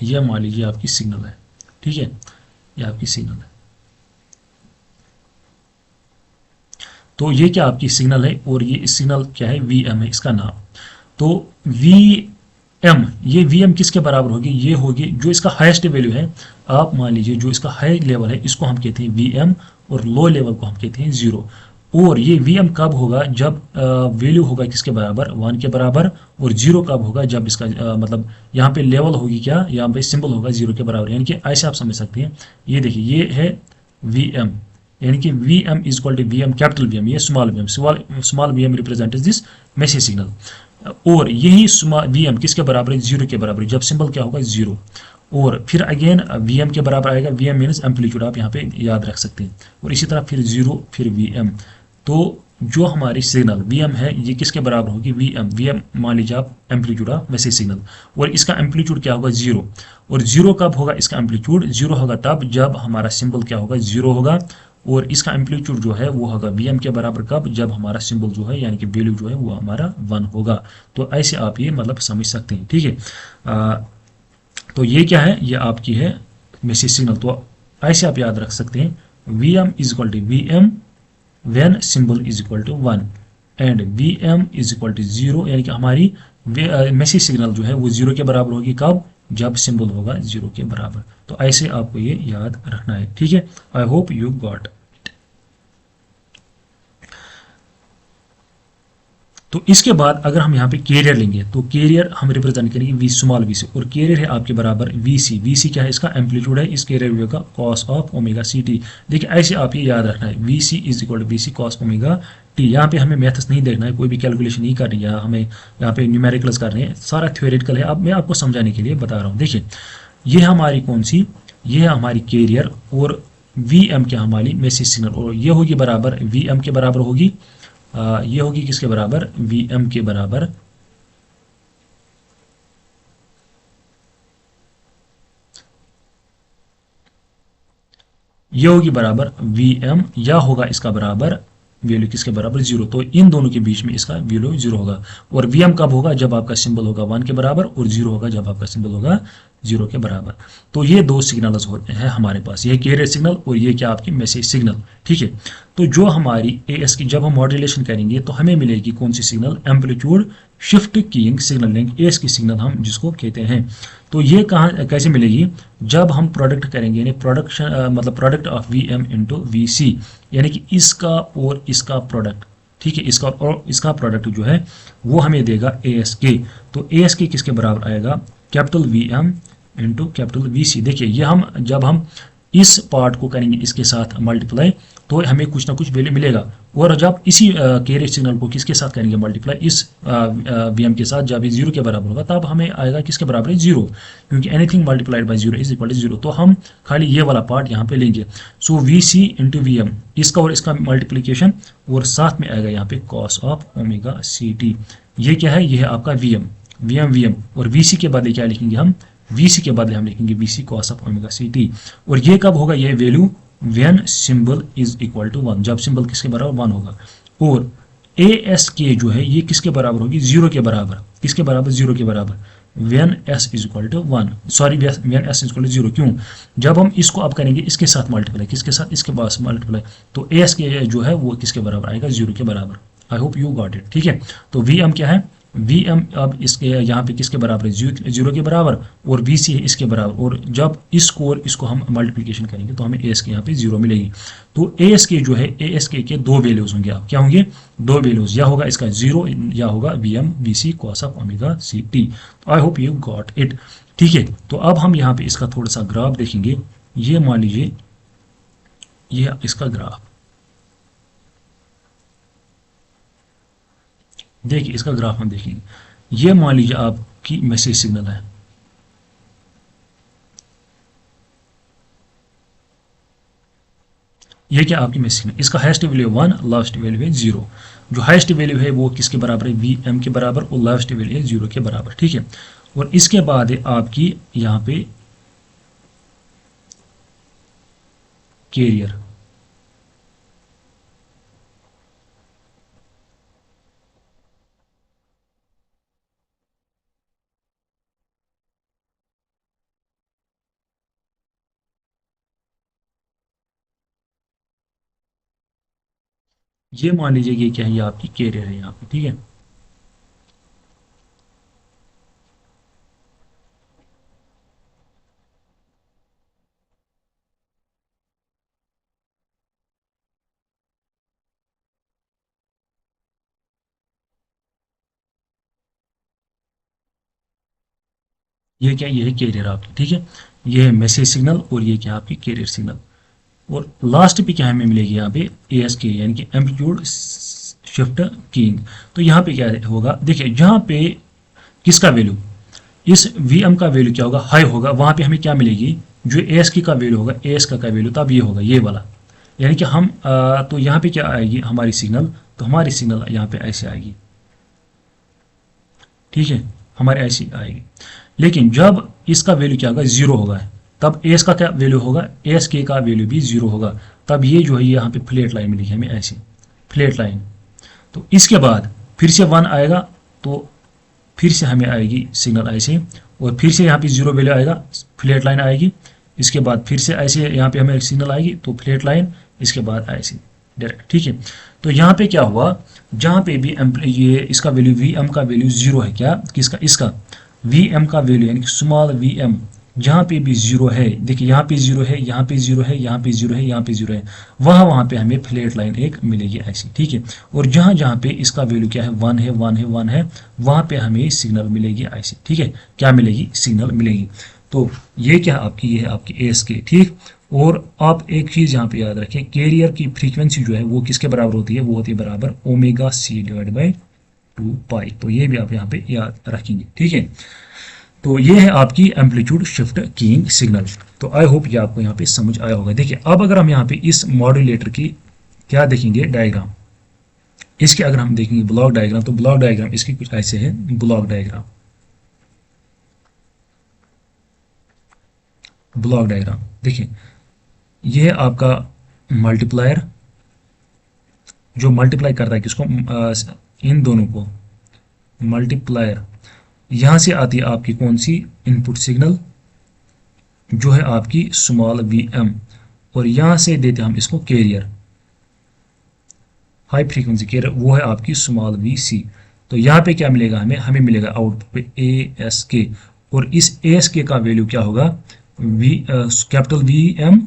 ये मान लीजिए आपकी सिग्नल है, ठीक है, ये आपकी सिग्नल है। तो ये क्या आपकी सिग्नल है, और ये सिग्नल क्या है, VM है इसका नाम। तो VM, ये VM किसके बराबर होगी, ये होगी जो इसका हाईएस्ट वैल्यू है। आप मान लीजिए जो इसका हाई लेवल है इसको हम कहते हैं VM, और लो लेवल को हम कहते हैं 0। और ये VM कब होगा, जब वैल्यू होगा किसके बराबर, 1 के बराबर, और 0 कब होगा, जब इसका मतलब यहाँ पे लेवल होगी क्या, यहाँ पे सिंबल होगा 0 के बराबर। यानी कि ऐसे आप समझ सकते हैं, ये देखिए ये है VM, यानी कि VM is equal to VM capital VM, ये small VM represent this message signal. और यही VM किसके बराबर है, 0 के बराबर, जब सिंबल क्या होगा 0। और फिर अगेन VM के बराबर आएगा, VM मीन्स एम्पलीट्यूड, आप यहाँ पे याद रख सकते हैं। और इसी तरह फिर 0 फिर VM। तो जो हमारी सिग्नल VM है ये किसके बराबर होगी, VM मान लीजिए आप एम्पलीट्यूड ऑफ मैसेज सिग्नल, और इसका एम्पलीट्यूड क्या होगा 0। और 0 कब होगा, इसका एम्पलीट्यूड 0 होगा तब जब हमारा सिंबल क्या होगा 0 होगा। और इसका एम्पलीट्यूड जो है वो होगा VM के बराबर कब, जब हमारा सिंबल जो है यानी कि वैल्यू जो है वो हमारा 1 होगा। तो ऐसे आप ये मतलब समझ सकते हैं, ठीक है। तो ये क्या है, ये आपकी है मैसेज सिग्नल। तो ऐसे आप याद रख सकते हैं, VM is equal to VM when symbol is equal to 1 and VM is equal to 0, यानी कि हमारी मैसेज सिग्नल जो है वो 0 के बराबर होगी कब, जब सिंबल होगा 0 के बराबर। तो ऐसे आपको ये याद रखना है, ठीक है। आई होप यू गॉट। तो इसके बाद अगर हम यहाँ पे कैरियर लेंगे, तो कैरियर हम रिप्रेजेंट करेंगे V स्मॉल v से, और कैरियर है आपके बराबर VC क्या है, इसका एम्पलीट्यूड है इस कैरियर वेव का cos ऑफ ओमेगा CT। देखिए ऐसे आप ये याद रखना है, VC is equal to VC cos omega T। यहाँ पे हमें मैथ्स नहीं देखना है, कोई भी कैलकुलेशन नहीं करनी है, हमें यहाँ पे न्यूमेरिकल्स करने हैं, सारा थ्योरेटिकल है। अब मैं आपको समझाने के लिए बता रहा हूँ। देखिए ये हमारी कौन सी, ये है हमारी कैरियर, और VM क्या हमारी मैसेज सिग्नल, और ये होगी बराबर VM के बराबर होगी, ये होगी किसके बराबर, VM के बराबर। ये होगी बराबर VM, या होगा इसका बराबर वैल्यू किसके बराबर 0। तो इन दोनों के बीच में इसका वैल्यू 0 होगा। और VM कब होगा, जब आपका सिंबल होगा 1 के बराबर, और 0 होगा जब आपका सिंबल होगा 0 के बराबर। तो ये दो सिग्नल्स होते हैं हमारे पास, ये कैरियर सिग्नल और ये क्या आपकी मैसेज सिग्नल, ठीक है। तो जो हमारी ASK जब हम मॉड्यूलेशन करेंगे तो हमें मिलेगी कौन सी signal, amplitude shift keying signal link, ASK signal हम जिसको कहते हैं। तो ये कहाँ कैसे मिलेगी, जब हम प्रोडक्ट करेंगे, यानी प्रोडक्शन मतलब product of V M into V C, यानी कि इसका और इसका प्रोडक्ट, ठीक है, इसका और इसका प्रोडक्ट जो है वो हमें देगा ए एस के। तो ए एस के किसके बराबर आएगा, capital V M into capital V C. देखिए ये हम जब हम इस पार्ट को करेंगे इसके साथ मल्टीप्लाई तो हमें कुछ ना कुछ वैल्यू मिलेगा, और जब इसी कैरियर सिग्नल को किसके साथ करेंगे मल्टीप्लाई, इस वी एम के साथ, जब ये जीरो के बराबर होगा तब हमें आएगा किसके बराबर है, जीरो, क्योंकि anything multiplied by zero is equal to zero. तो हम खाली ये वाला पार्ट यहाँ पे लेंगे। So V C into V M, इसका और इसका मल्टीप्लीकेशन, और साथ में आएगा यहाँ पे cos of omega C T. ये क्या है, ये है आपका वी एम, वी एम, और वी सी के बदले क्या लिखेंगे हम, वीसी के बदले हम लिखेंगे VC cos of omega C T. और ये कब होगा, ये value when symbol is equal to 1, जब सिंबल किसके बराबर 1 होगा। और ए एस के जो है ये किसके बराबर होगी, जीरो के बराबर, किसके बराबर, जीरो के बराबर, when S is equal to 1, sorry when S is equal to zero. क्यों, जब हम इसको अब करेंगे इसके साथ मल्टीप्लाई, किसके साथ, इसके पास मल्टीप्लाई, तो ए एस के जो है वो किसके बराबर आएगा, जीरो के बराबर। आई होप यू गॉट इट, ठीक है। तो वी एम क्या है, वी एम अब इसके यहाँ पे किसके बराबर है, जीरो के बराबर, और वी सी है इसके बराबर, और जब इसको और इसको हम मल्टीप्लिकेशन करेंगे तो हमें ए एस के यहाँ पे जीरो मिलेगी। तो ए एस के जो है, ए एस के दो वैल्यूज होंगे, आप क्या होंगे, दो वैल्यूज, या होगा इसका जीरो या होगा V M V C cos of omega C T. तो I hope you got it, ठीक है। तो अब हम यहाँ पे इसका थोड़ा सा ग्राफ देखेंगे। ये मान लीजिए ये इसका ग्राफ, देखिए इसका ग्राफ हम देखेंगे। ये मान लीजिए आपकी मैसेज सिग्नल है, ये क्या आपकी मैसेज सिग्नल, इसका हाईएस्ट वैल्यू 1, लास्ट वैल्यू है 0। जो हाईएस्ट वैल्यू है वो किसके बराबर है, वी एम के बराबर, और लास्ट वैल्यू है 0 के बराबर, ठीक है। और इसके बाद है आपकी यहाँ पे कैरियर, ये मान लीजिए कि क्या है, ये आपकी कैरियर है यहाँ पे, ठीक है। ये क्या, ये है कैरियर आपकी, ठीक है। ये है मैसेज सिग्नल, और ये क्या आपकी कैरियर सिग्नल। और लास्ट पे क्या हमें मिलेगी यहाँ पे ए एस के, यानी कि एम्पलीट्यूड शिफ्ट कीइंग। तो यहाँ पे क्या होगा, देखिए जहाँ पे किसका वैल्यू, इस वी एम का वैल्यू क्या होगा, हाई होगा, वहाँ पे हमें क्या मिलेगी, जो ए एस की का वैल्यू होगा, ए एस का वैल्यू तब ये होगा, ये वाला, यानी कि हम तो यहाँ पे क्या आएगी हमारी सिग्नल, तो हमारी सिग्नल यहाँ पे ऐसे आएगी, ठीक है, हमारे ऐसी आएगी। लेकिन जब इसका वैल्यू क्या होगा, जीरो होगा, तब एस का क्या वैल्यू होगा, एस के का वैल्यू भी जीरो होगा, तब ये जो है यहाँ पे फ्लैट लाइन मिलेगी हमें ऐसी फ्लैट लाइन। तो इसके बाद फिर से 1 आएगा, तो फिर से हमें आएगी सिग्नल ऐसे, और फिर से यहाँ पे जीरो वैल्यू आएगा, फ्लैट लाइन आएगी। इसके बाद फिर से ऐसे यहाँ पे हमें सिग्नल आएगी, तो फ्लैट लाइन, इसके बाद ऐसे डायरेक्ट, ठीक है। तो यहाँ पे क्या हुआ, जहाँ पे भी ये इसका वैल्यू वी एम का वैल्यू जीरो है, क्या किसका, इसका वी एम का वैल्यू, यानी कि स्मॉल वी एम जहाँ पे भी जीरो है, देखिए यहाँ पे जीरो है, यहाँ पे जीरो है, यहाँ पे जीरो है, यहाँ पे जीरो है, वहाँ पे हमें फ्लैट लाइन एक मिलेगी ऐसी, ठीक है। और जहाँ जहाँ पे इसका वैल्यू क्या है, 1 है, 1 है, 1 है, वहाँ पे हमें सिग्नल मिलेगी ऐसी, ठीक है, क्या मिलेगी, सिग्नल मिलेगी। तो ये क्या आपकी, ये है आपकी एस के, ठीक। और आप एक चीज़ यहाँ पे याद रखें, कैरियर की फ्रीक्वेंसी जो है वो किसके बराबर होती है, वो होती है बराबर ओमेगा सी डिवाइड बाई 2 पाई। तो ये भी आप यहाँ पे याद रखेंगे, ठीक है। तो ये है आपकी एम्पलीट्यूड शिफ्ट कीइंग सिग्नल। तो आई होप ये आपको यहाँ पे समझ आया होगा। देखिए अब अगर हम यहाँ पे इस मॉड्यूलेटर की क्या देखेंगे डायग्राम, इसके अगर हम देखेंगे ब्लॉक डायग्राम, तो ब्लॉक डायग्राम इसकी कुछ ऐसे है, ब्लॉक डायग्राम, ब्लॉक डायग्राम देखिए, ये है आपका मल्टीप्लायर जो मल्टीप्लाई करता है किसको, इन दोनों को, मल्टीप्लायर। यहां से आती है आपकी कौन सी, इनपुट सिग्नल जो है आपकी स्मॉल वी एम, और यहां से देते हैं हम इसको कैरियर, हाई फ्रीक्वेंसी कैरियर, वो है आपकी स्मॉल वी सी। तो यहाँ पे क्या मिलेगा हमें, हमें मिलेगा आउटपुट पे ए एस के, और इस ए एस के का वैल्यू क्या होगा, V capital V M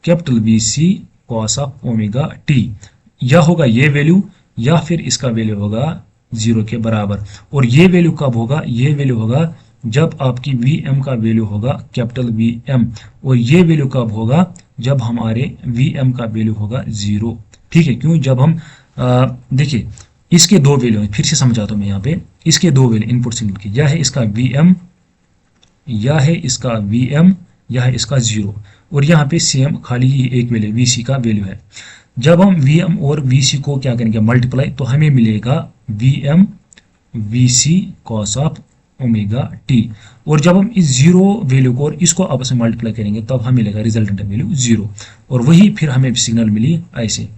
capital V C cos of omega T, या होगा ये वैल्यू, या फिर इसका वैल्यू होगा 0 के बराबर। और ये वैल्यू कब होगा, ये वैल्यू होगा जब आपकी वी एम का वैल्यू होगा कैपिटल वी एम, और ये वैल्यू कब होगा, जब हमारे वी एम का वैल्यू होगा 0। ठीक है, क्यों, जब हम देखिए इसके दो वैल्यू हैं, फिर से समझाता हूं मैं यहाँ पे, इसके दो वैल्यू इनपुट सिग्नल की, या है इसका वी एम, या है इसका वी एम, या है इसका 0, और यहाँ पे सेम खाली एक वैल्यू वी सी का वैल्यू है। जब हम वी एम और वी सी को क्या करेंगे मल्टीप्लाई, तो हमें मिलेगा V M V C cos of omega T, और जब हम इस 0 वैल्यू को और इसको आपस में मल्टीप्लाई करेंगे तब हमें मिलेगा रिजल्टेंट वैल्यू 0, और वही फिर हमें सिग्नल मिली ऐसे,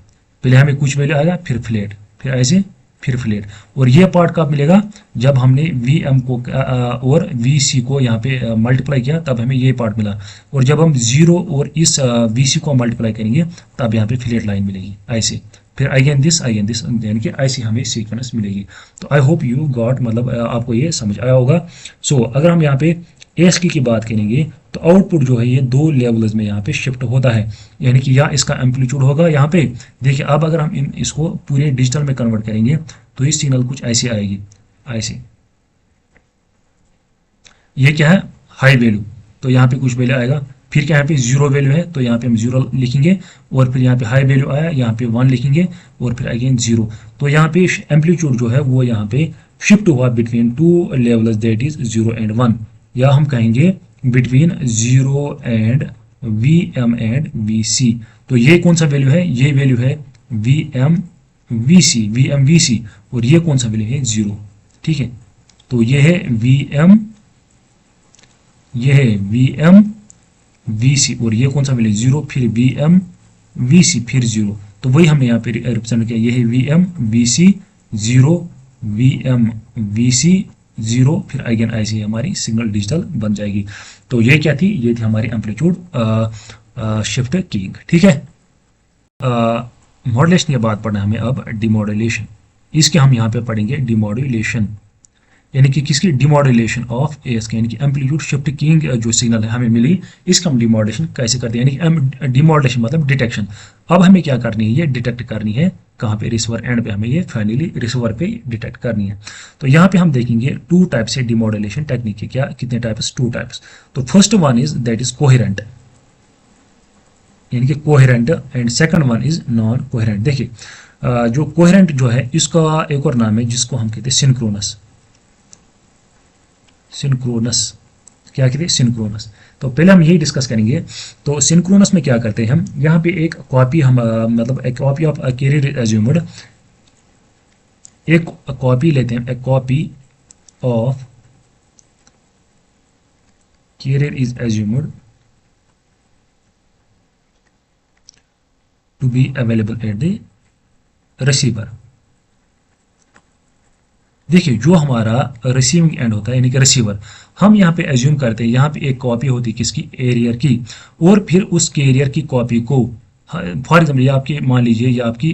पहले हमें कुछ वैल्यू आएगा, फिर फ्लैट, फिर ऐसे, फिर फ्लैट। और ये पार्ट कब मिलेगा, जब हमने वी एम को और वी सी को यहाँ पे मल्टीप्लाई किया, तब हमें ये पार्ट मिला। और जब हम 0 और इस वी सी को मल्टीप्लाई करेंगे तब यहाँ पे फ्लैट लाइन मिलेगी ऐसे, फिर अगेन दिस यानी कि ऐसी हमें सीक्वेंस मिलेगी। तो आई होप यू गॉट, मतलब आपको ये समझ आया होगा। सो अगर हम यहाँ पे एस की बात करेंगे तो आउटपुट जो है ये दो लेवल्स में यहाँ पे शिफ्ट होता है, यानी कि या इसका एम्पलीट्यूड होगा यहाँ पे, देखिए अब अगर हम इसको पूरे डिजिटल में कन्वर्ट करेंगे तो ये सिग्नल कुछ ऐसे आएगी, ऐसे, ये क्या है हाई वैल्यू, तो यहाँ पे कुछ वैल्यू आएगा, फिर क्या यहाँ पे 0 वैल्यू है तो यहाँ पे हम 0 लिखेंगे, और फिर यहाँ पे हाई वैल्यू आया यहाँ पे 1 लिखेंगे, और फिर अगेन 0। तो यहाँ पे एम्पलीट्यूड जो है वो यहाँ पे शिफ्ट हुआ between two levels, that is 0 and 1, या हम कहेंगे between 0 and V M and V C. तो ये कौन सा वैल्यू है, ये वैल्यू है वी एम वी सी, और ये कौन सा वैल्यू है 0। ठीक है, तो ये है वी एम, ये है वी एम वी सी, और ये कौन सा वैल्यू 0, फिर वी एम वी सी, फिर 0। तो वही हमने यहाँ पे रिप्रेजेंट किया, ये है V M V C 0, V M V C 0, फिर अगेन ऐसी हमारी सिग्नल डिजिटल बन जाएगी। तो ये क्या थी, ये थी हमारी एम्पलीट्यूड शिफ्ट कीइंग। ठीक है, मॉड्यूलेशन के बाद पढ़ना हमें अब डिमॉड्यूलेशन, इसके हम यहाँ पे पढ़ेंगे डिमॉड्यूलेशन, यानी कि किसकी, डिमॉड्यूलेशन ऑफ एस के, यानी कि एम्पलीट्यूड शिफ्ट कीइंग जो सिग्नल है हमें मिली, इसका हम डिमॉड्यूलेशन कैसे करते हैं, यानी कि डिमॉड्यूलेशन मतलब डिटेक्शन। अब हमें क्या करनी है, ये डिटेक्ट करनी है कहाँ पे, रिसीवर एंड पे, हमें ये फाइनली रिसीवर पे डिटेक्ट करनी है। तो यहाँ पे हम देखेंगे टू टाइप से डिमॉड्यूलेशन टेक्निक के, क्या कितने टाइप्स, 2 टाइप्स। तो first one is that is coherent, यानी कि coherent, and second one is non coherent. देखिए जो कोहेरेंट जो है इसका एक और नाम है जिसको हम कहते हैं सिंक्रोनस, सिंक्रोनस, क्या कहते हैं सिंक्रोनस। तो पहले हम यही डिस्कस करेंगे। तो सिंक्रोनस में क्या करते हैं हम, यहाँ पे एक कॉपी हम मतलब एक कॉपी ऑफ कैरियर एज्यूम्ड, एक कॉपी लेते हैं, एक copy of carrier is assumed to be available at the receiver. देखिए जो हमारा रिसीविंग एंड होता है यानी कि रिसीवर, हम यहाँ पे एज्यूम करते हैं यहाँ पे एक कॉपी होती है किसकी, एरियर की, और फिर उस कैरियर की कॉपी को, फॉर एग्जाम्पल ये आपकी मान लीजिए ये आपकी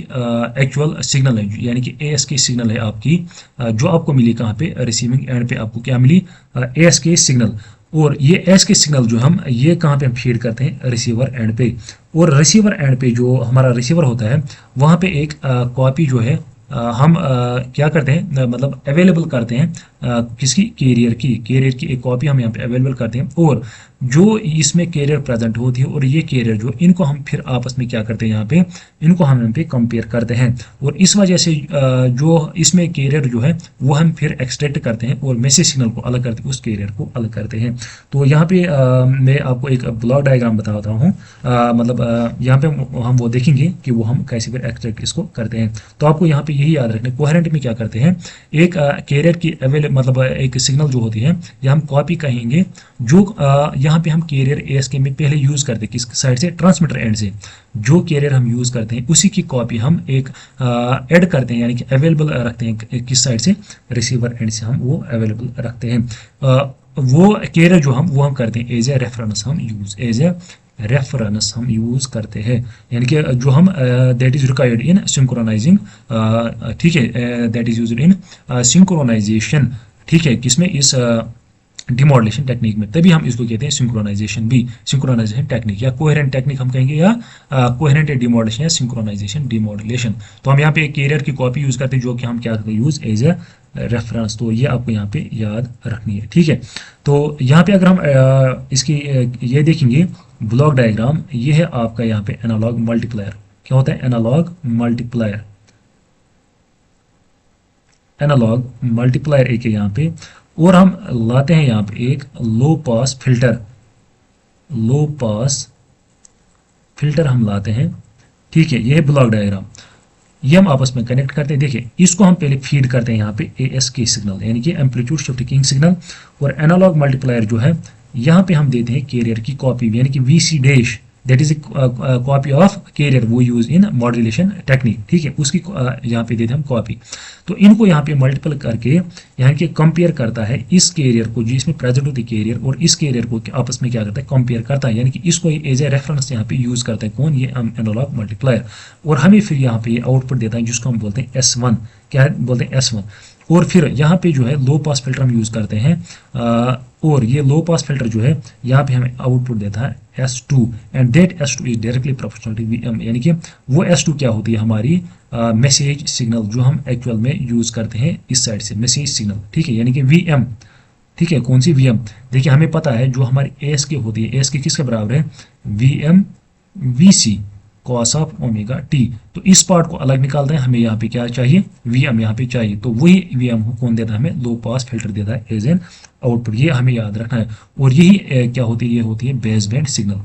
एक्चुअल सिग्नल है, यानी कि एएस की सिग्नल है आपकी, जो आपको मिली कहाँ पे, रिसीविंग एंड पे आपको क्या मिली, एएस के सिग्नल। और ये एस के सिग्नल जो हम ये कहाँ पे हम फीड करते हैं, रिसीवर एंड पे। और रिसीवर एंड पे जो हमारा रिसीवर होता है वहाँ पे एक कॉपी जो है हम क्या करते हैं, मतलब अवेलेबल करते हैं किसकी, कैरियर की एक कॉपी हम यहाँ पे अवेलेबल करते हैं, और जो इसमें कैरियर प्रेजेंट होती है और ये कैरियर जो, इनको हम फिर आपस में क्या करते हैं, यहाँ पे इनको हम यहाँ पे कंपेयर करते हैं, और इस वजह से जो इसमें कैरियर जो है वो हम फिर एक्सट्रैक्ट करते हैं और मैसेज सिग्नल को अलग करते हैं, उस कैरियर को अलग करते हैं। तो यहाँ पे मैं आपको एक ब्लॉक डायग्राम बताता हूँ, मतलब यहाँ पे हम वो देखेंगे कि वो हम कैसे फिर एक्सट्रैक्ट इसको करते हैं। तो आपको यहाँ पे यही याद रखना, कोहेरेंट में क्या करते हैं, एक कैरियर की मतलब एक सिग्नल जो होती है या हम कॉपी कहेंगे, जो यहाँ पे हम कैरियर एस के में पहले यूज करते हैं किस साइड से, ट्रांसमीटर एंड से, जो कैरियर हम यूज करते हैं उसी की कॉपी हम एक ऐड करते हैं, यानी कि अवेलेबल रखते हैं किस साइड से, रिसीवर एंड से हम वो अवेलेबल रखते हैं। वो कैरियर जो हम करते हैं एज ए रेफरेंस, हम यूज एज ए रेफरेंस हम यूज करते हैं, यानी कि जो हम that is required in synchronising, ठीक है, that is used in synchronisation, ठीक है, किसमें, इस डिमॉडुलेशन टेक्निक में, तभी हम इसको कहते हैं सिंक्रोनाइजेशन भी, सिंक्रोनाइजेशन टेक्निक या कोहेरेंट टेक्निक हम कहेंगे, या कोहेरेंट डिमॉडुलेशन या सिंक्रोनाइजेशन डिमॉडुलेशन। तो हम यहाँ पे एक कैरियर की कॉपी यूज करते हैं जो कि हम क्या करते हैं, यूज एज ए रेफरेंस। तो ये आपको यहाँ पे याद रखनी है, ठीक है। तो यहाँ पे अगर हम इसकी ये देखेंगे ब्लॉक डायग्राम, ये है आपका यहाँ पे एनालॉग मल्टीप्लायर। क्या होता है एनालॉग मल्टीप्लायर? एनालॉग मल्टीप्लायर एक है यहाँ पे, और हम लाते हैं यहाँ पे एक लो पास फिल्टर, लो पास फिल्टर हम लाते हैं, ठीक है। ये है ब्लॉक डायग्राम, ये हम आपस में कनेक्ट करते हैं। देखिए इसको हम पहले फीड करते हैं यहाँ पे ASK सिग्नल, यानी कि एम्पलीट्यूड शिफ्टिंग सिग्नल, और एनालॉग मल्टीप्लायर जो है यहाँ पे हम देते हैं कैरियर की कॉपी, यानी कि VC dash, that is a copy of carrier, वो यूज इन मॉड्यूलेशन टेक्निक, ठीक है, उसकी यहाँ पे देते हैं हम कॉपी। तो इनको यहाँ पे मल्टीपल करके यहाँ के कंपेयर करता है इस कैरियर को, जिसमें प्रेजेंट होती है कैरियर, और इस कैरियर को आपस में क्या करता है, कंपेयर करता है, यानी कि इसको एज ए रेफरेंस यहाँ पे यूज करता है। कौन? ये एनालॉग मल्टीप्लायर। और हमें फिर यहाँ पे आउटपुट देता है जिसको हम बोलते हैं S1, क्या बोलते हैं S1। और फिर यहाँ पे जो है लो पास फिल्टर हम यूज करते हैं, और ये लो पास फिल्टर जो है यहाँ पे हमें आउटपुट देता है S2, and that S2 is directly proportional to VM, यानी कि वो S2 क्या होती है, हमारी मैसेज सिग्नल जो हम एक्चुअल में यूज करते हैं इस साइड से, मैसेज सिग्नल, ठीक है, यानी कि VM, ठीक है। कौन सी VM? देखिए हमें पता है जो हमारी ASK होती है, ASK किसके बराबर है, VM VC cos of omega T. तो इस पार्ट को अलग निकालते हैं, हमें यहाँ पे क्या चाहिए, VM यहाँ पे चाहिए। तो वही VM कौन देता है हमें, लो पास फिल्टर देता है एज एन आउटपुट, ये हमें याद रखना है। और यही क्या होती है, ये होती है base band signal,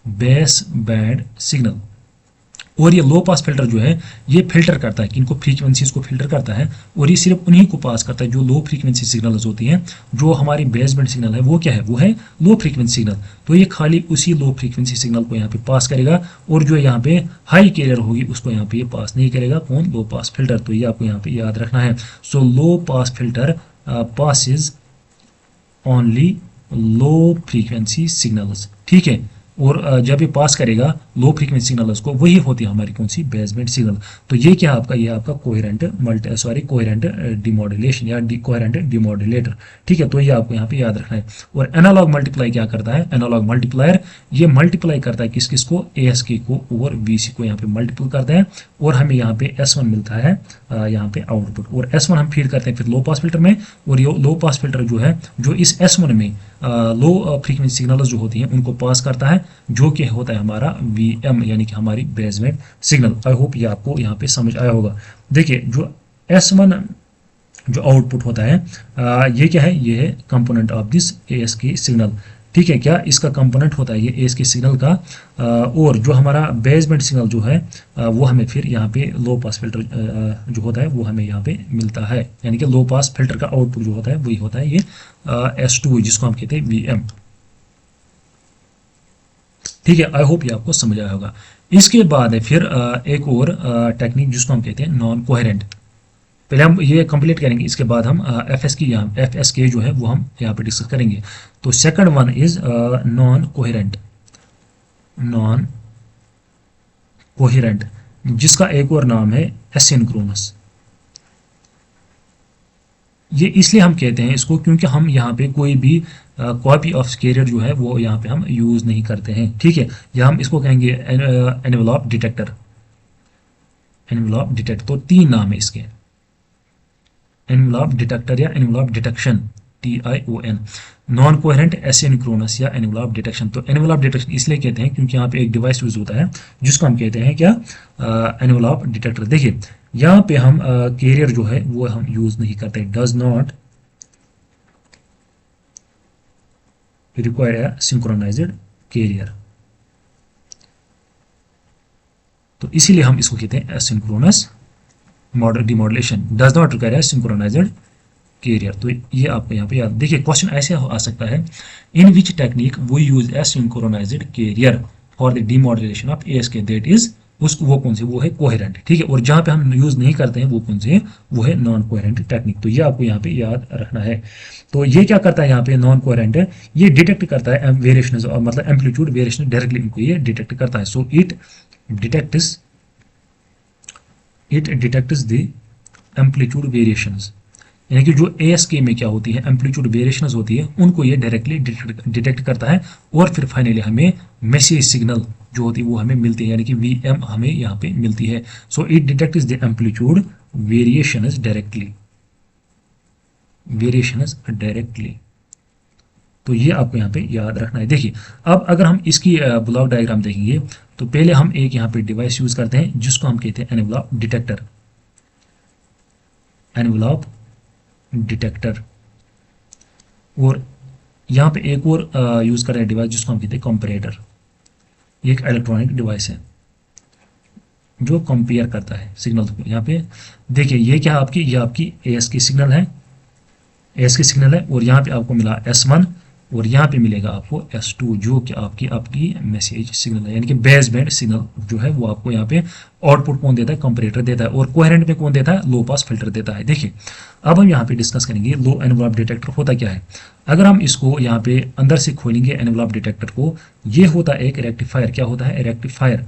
base band signal. और ये लो पास फिल्टर जो है ये फिल्टर करता है किनको, फ्रीक्वेंसीज को फिल्टर करता है, और ये सिर्फ उन्हीं को पास करता है जो लो फ्रीक्वेंसी सिग्नल्स होती हैं। जो हमारी बेस बैंड सिग्नल है वो क्या है, वो है लो फ्रीक्वेंसी सिग्नल। तो ये खाली उसी लो फ्रीक्वेंसी सिग्नल को यहाँ पे पास करेगा, और जो यहाँ पे हाई कैरियर होगी उसको यहाँ पे ये पास नहीं करेगा। कौन? Low pass filter. तो ये आपको यहाँ पे याद रखना है। So low pass filter passes only low frequency signals, ठीक है। और जब ये पास करेगा लो फ्रीक्वेंसी सिग्नल्स को, वही होती है हमारी कौन सी, बेस बैंड सिग्नल। तो ये क्या आपका, ये आपका कोहेरेंट कोहेरेंट डिमॉड्यूलेशन या कोहेरेंट डिमॉड्यूलेटर, ठीक है। तो ये आपको यहाँ पे याद रखना है। और एनालॉग मल्टीप्लाई क्या करता है, एनालॉग मल्टीप्लायर ये मल्टीप्लाई करता है किस किस को, ASK को और VC को यहाँ पे मल्टीपल करता है, और हमें यहाँ पे S1 मिलता है यहाँ पे आउटपुट। और S1 हम फीड करते हैं फिर लो पास फिल्टर में, और ये लो पास फिल्टर जो है जो इस S1 में लो फ्रीक्वेंसी सिग्नल्स जो होती हैं उनको पास करता है, जो कि होता है हमारा VM, यानी कि हमारी base band signal. I hope ये आपको यहाँ पे समझ आया होगा। देखिए जो S1 जो आउटपुट होता है ये क्या है, ये है component of this ASK signal, ठीक है। क्या इसका कंपोनेंट होता है ये ASK सिग्नल का, और जो हमारा बेस बैंड सिग्नल जो है वो हमें फिर यहाँ पे लो पास फिल्टर जो होता है वो हमें यहाँ पे मिलता है, यानी कि लो पास फिल्टर का आउटपुट जो होता है वही होता है ये S2, जिसको हम कहते हैं VM, ठीक है। आई होप ये आपको समझ आया होगा। इसके बाद है फिर एक और टेक्निक जिसको हम कहते हैं नॉन कोहेरेंट। पहले हम ये कंप्लीट करेंगे, इसके बाद हम FSK जो है वो हम यहाँ पे डिस्कस करेंगे। तो second one is non coherent, non coherent, जिसका एक और नाम है एसिंक्रोनस। ये इसलिए हम कहते हैं इसको क्योंकि हम यहाँ पे कोई भी कॉपी ऑफ कैरियर जो है वो यहाँ पे हम यूज नहीं करते हैं, ठीक है। या हम इसको कहेंगे एनवेलप डिटेक्टर, एनवेलप डिटेक्टर। तो तीन नाम है इसके, एनवेलप डिटेक्टर या envelope detection, TION, non coherent asynchronous या एनवेलप डिटेक्शन। तो एनवेलप डिटेक्शन इसलिए कहते हैं क्योंकि यहाँ पे एक डिवाइस यूज होता है जिसको हम कहते हैं क्या, एनवेलप डिटेक्टर। देखिए यहाँ पे हम कैरियर जो है वो हम यूज नहीं करते, does not require a synchronised carrier. तो इसीलिए हम इसको कहते हैं asynchronous demodulation, does not require a synchronised carrier. तो ये आपको यहाँ पे याद। देखिए क्वेश्चन ऐसे आ सकता है, in which technique we use a synchronised carrier for the demodulation of ASK, that is उसको वो कौन से, वो है कोहेरेंट, ठीक है। और जहां पे हम यूज नहीं करते हैं वो कौन से हैं, वो है नॉन कोहेरेंट टेक्निक। तो ये आपको यहाँ पे याद रखना है। तो ये क्या करता है यहाँ पे नॉन कोहेरेंट, ये डिटेक्ट करता है वेरिएशन, मतलब एम्पलीट्यूड वेरिएशन डायरेक्टली इनको ये डिटेक्ट करता है। So it detects the amplitude variations, यानी कि जो ASK में क्या होती है, एम्पलीट्यूड वेरिएशंस होती है, उनको ये डायरेक्टली डिटेक्ट करता है। और फिर फाइनली हमें मैसेज सिग्नल जो होती है वो हमें मिलती है, यानी कि VM हमें यहाँ पे मिलती है। So it detects the amplitude variations directly. तो ये आपको यहाँ पे याद रखना है। देखिए अब अगर हम इसकी ब्लॉक डायग्राम देखेंगे, तो पहले हम एक यहाँ पे डिवाइस यूज करते हैं जिसको हम कहते हैं एनवलप डिटेक्टर। और यहाँ पे एक और यूज कर रहे हैं डिवाइस जिसको हम कहते हैं कंपैरेटर। ये एक इलेक्ट्रॉनिक डिवाइस है जो कंपेयर करता है सिग्नल को। यहाँ पे देखिए ये क्या ये आपकी ASK सिग्नल है, और यहाँ पे आपको मिला S1, और यहाँ पे मिलेगा आपको S2 जो कि आपकी मैसेज सिग्नल है, यानी कि बेस बैंड सिग्नल जो है वो आपको यहाँ पे आउटपुट कौन देता है, कंपैरेटर देता है। और कोहेरेंट में कौन देता है, लो पास फिल्टर देता है। देखिए अब हम यहाँ पे डिस्कस करेंगे लो एनवलप डिटेक्टर होता क्या है। अगर हम इसको यहाँ पे अंदर से खोलेंगे एनवलप डिटेक्टर को, ये होता है एक रेक्टिफायर। क्या होता है, रेक्टिफायर।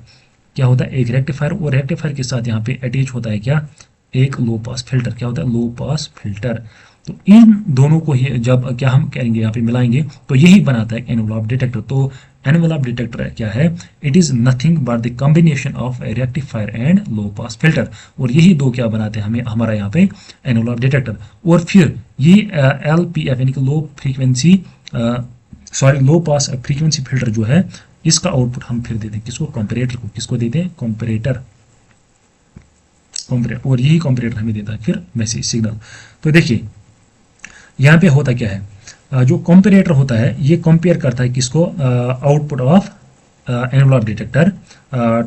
क्या होता है, एक रेक्टिफायर। और रेक्टिफायर के साथ यहाँ पे अटैच होता है क्या, एक लो पास फिल्टर। क्या होता है, लो पास फिल्टर। तो इन दोनों को ही जब क्या हम करेंगे यहाँ पे मिलाएंगे, तो यही बनाता है एनवलप डिटेक्टर। तो एनवलप डिटेक्टर क्या है, it is nothing but the combination of rectifier and low pass filter. और यही दो क्या बनाते हैं हमें हमारा यहाँ पे एनवलप डिटेक्टर। और फिर ये LPF यानी कि लो पास फ्रीक्वेंसी फिल्टर जो है, इसका आउटपुट हम फिर देते हैं किसको, कंपैरेटर को। किसको देते हैं, कंपैरेटर। और यही कंपैरेटर हमें देता है फिर मैसेज सिग्नल। तो देखिए यहाँ पे होता क्या है, जो कंपैरेटर होता है ये कंपेयर करता है किसको, output of envelope detector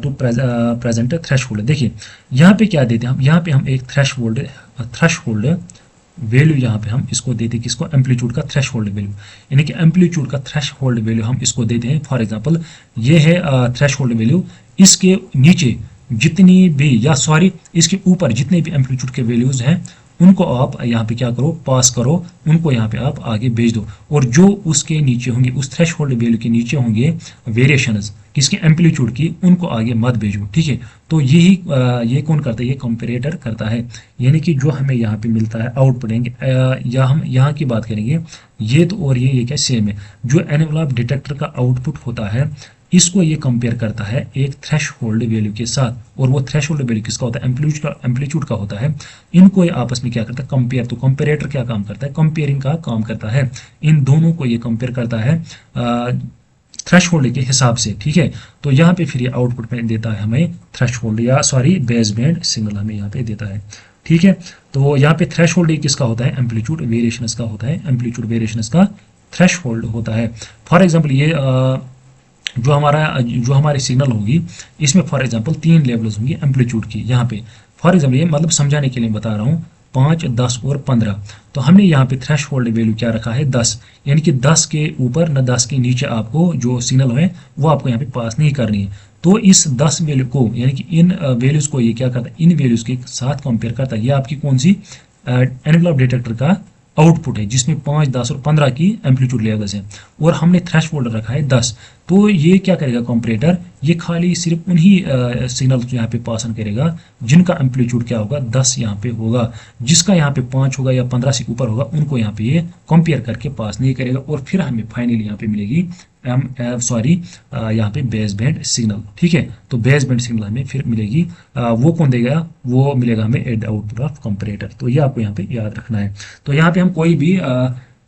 to present threshold. देखिए यहाँ पे क्या देते हैं हम, यहाँ पे हम एक थ्रेशहोल्ड वैल्यू यहाँ पे हम इसको देते हैं किसको, एम्पलीट्यूड का थ्रेशहोल्ड वैल्यू, यानी कि एम्पलीट्यूड का थ्रेशहोल्ड वैल्यू हम इसको देते हैं। फॉर एग्जांपल ये है थ्रेशहोल्ड वैल्यू, इसके नीचे जितनी भी इसके ऊपर जितने भी एम्पलीट्यूड के वैल्यूज हैं उनको आप यहाँ पे क्या करो, पास करो, उनको यहाँ पे आप आगे भेज दो। और जो उसके नीचे होंगे, उस थ्रेशहोल्ड वैल्यू के नीचे होंगे वेरिएशंस किसके, एम्पलीट्यूड की, उनको आगे मत भेजो, ठीक है। तो यही ये कौन करता है, ये कंपैरेटर करता है। यानी कि जो हमें यहाँ पे मिलता है आउटपुट, या हम यहाँ की बात करेंगे, ये तो और ये क्या सेम है। जो एनवलप डिटेक्टर का आउटपुट होता है इसको ये कंपेयर करता है एक थ्रेशहोल्ड वैल्यू के साथ। और वो थ्रेशहोल्ड वैल्यू किसका होता है, एम्पलीट्यूड का होता है। इनको ये आपस में क्या करता है, कंपेयर। तो कंपेरेटर क्या काम करता है, कंपेयरिंग का काम करता है। इन दोनों को ये कंपेयर करता है थ्रेशहोल्ड के हिसाब से, ठीक है। तो यहाँ पे फिर ये आउटपुट में देता है हमें थ्रेशहोल्ड बेस बैंड सिग्नल हमें यहाँ पे देता है, ठीक है। तो यहाँ पे थ्रेशहोल्ड किसका होता है, एम्पलीट्यूड वेरिएशंस का होता है, एम्पलीट्यूड वेरिएशंस का थ्रेशहोल्ड होता है। फॉर एग्जाम्पल ये जो हमारी सिग्नल होगी, इसमें फॉर एग्जांपल 3 लेवल्स होंगी एम्पलीट्यूड की। यहाँ पे फॉर एग्जांपल ये मतलब समझाने के लिए बता रहा हूँ, 5, 10 और 15। तो हमने यहाँ पे थ्रेशहोल्ड वैल्यू क्या रखा है, 10, यानी कि 10 के ऊपर न 10 के नीचे आपको जो सिग्नल है वो आपको यहाँ पे पास नहीं करनी है। तो इस 10 वैल्यू को, यानी कि इन वैल्यूज को ये क्या करता है, इन वैल्यूज के साथ कंपेयर करता है। ये आपकी कौन सी एनवलप डिटेक्टर का आउटपुट है, जिसमें 5, 10 और 15 की एम्पलीट्यूड लेवल्स हैं। और हमने थ्रेशहोल्ड रखा है 10। तो ये क्या करेगा कंपैरेटर, ये खाली सिर्फ उन्हीं सिग्नल को यहाँ पे पास ऑन करेगा जिनका एम्पलीट्यूड क्या होगा, 10 यहाँ पे होगा। जिसका यहाँ पे 5 होगा या 15 से ऊपर होगा उनको यहाँ पे ये कंपेयर करके पास नहीं करेगा। और फिर हमें फाइनली यहाँ पे मिलेगी यहाँ पे बेस बैंड सिग्नल, ठीक है। तो बेस बैंड सिग्नल हमें फिर मिलेगी, वो कौन देगा, वो मिलेगा हमें एट आउटपुट ऑफ कंपैरेटर। तो ये आपको यहाँ पे याद रखना है। तो यहाँ पे हम कोई भी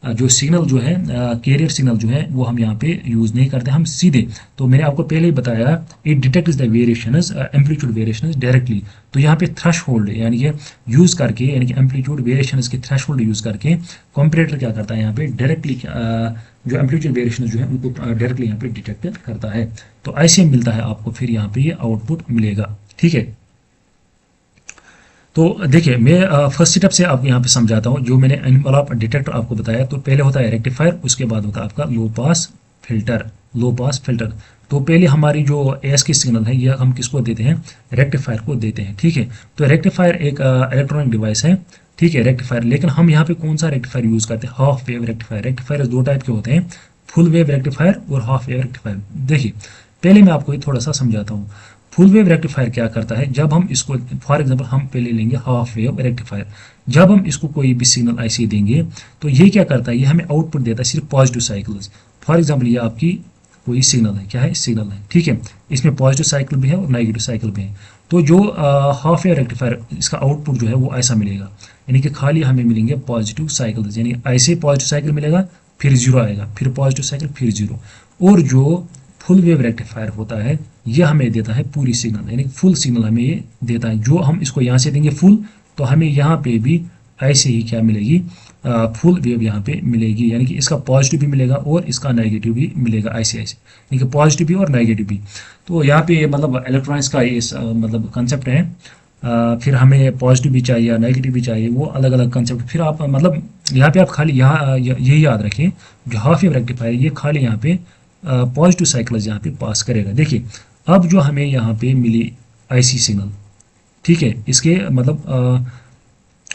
जो सिग्नल जो है, कैरियर सिग्नल जो है, वो हम यहाँ पे यूज नहीं करते, हम सीधे, तो मैंने आपको पहले ही बताया, it detects the variations, amplitude variations directly. तो यहाँ पे थ्रेशहोल्ड यानी कि यूज करके, यानी कि एम्पलीट्यूड वेरिएशंस के थ्रेशहोल्ड यूज करके कंपैरेटर क्या करता है, यहाँ पे डायरेक्टली जो एम्पलीट्यूड वेरिएशन जो है उनको डायरेक्टली यहाँ पे डिटेक्ट करता है। तो ऐसे मिलता है आपको, फिर यहाँ पे ये आउटपुट मिलेगा, ठीक है। तो देखिए मैं फर्स्ट स्टेप से आपको यहाँ पे समझाता हूँ। जो मैंने एनवलप डिटेक्टर आपको बताया, तो पहले होता है रेक्टिफायर, उसके बाद होता है आपका लो पास फिल्टर। तो पहले हमारी जो एस की सिग्नल है ये हम किसको देते हैं, रेक्टिफायर को देते हैं, ठीक है। तो रेक्टिफायर एक इलेक्ट्रॉनिक डिवाइस है, ठीक है, रेक्टिफायर। लेकिन हम यहाँ पे कौन सा रेक्टिफायर यूज करते हैं, हाफ वेव रेक्टिफायर। रेक्टिफायर दो टाइप के होते हैं, फुल वेव रेक्टिफायर और हाफ वेव रेक्टिफायर। देखिए पहले मैं आपको ये थोड़ा सा समझाता हूँ। फुल वेव रेक्टिफायर क्या करता है, जब हम इसको फॉर एग्जांपल हम पहले लेंगे हाफ वेव रेक्टिफायर, जब हम इसको कोई भी सिग्नल ऐसे देंगे तो ये क्या करता है, ये हमें आउटपुट देता है सिर्फ पॉजिटिव साइकिल्स। फॉर एग्जांपल ये आपकी कोई सिग्नल है, क्या है, सिग्नल है, ठीक है, इसमें पॉजिटिव साइकिल भी है और नेगेटिव साइकिल भी है। तो जो हाफ वेव रेक्टिफायर इसका आउटपुट जो है वो ऐसा मिलेगा, यानी कि खाली हमें मिलेंगे पॉजिटिव साइकिल्स, यानी ऐसे पॉजिटिव साइकिल मिलेगा, फिर जीरो आएगा, फिर पॉजिटिव साइकिल, फिर जीरो। और जो फुल वेव रेक्टिफायर होता है ये हमें देता है पूरी सिग्नल, यानी फुल सिग्नल हमें ये देता है। जो हम इसको यहाँ से देंगे फुल, तो हमें यहाँ पे भी ऐसे ही क्या मिलेगी, फुल वेव यहाँ पे मिलेगी, यानी कि इसका पॉजिटिव भी मिलेगा और इसका नेगेटिव भी मिलेगा, ऐसे ऐसे, यानी कि पॉजिटिव भी और नेगेटिव भी। तो यहाँ पे मतलब इलेक्ट्रॉनिक्स का ये मतलब कंसेप्ट है। फिर हमें पॉजिटिव भी चाहिए, नेगेटिव भी चाहिए, वो अलग अलग कंसेप्ट। फिर आप मतलब यहाँ पे आप खाली यहाँ यही याद रखें, जो हाफ वेव रेक्टिफायर ये खाली यहाँ पे पॉजिटिव साइकिल्स यहाँ पे पास करेगा। देखिए अब जो हमें यहाँ पे मिली आईसी सिग्नल, ठीक है, इसके मतलब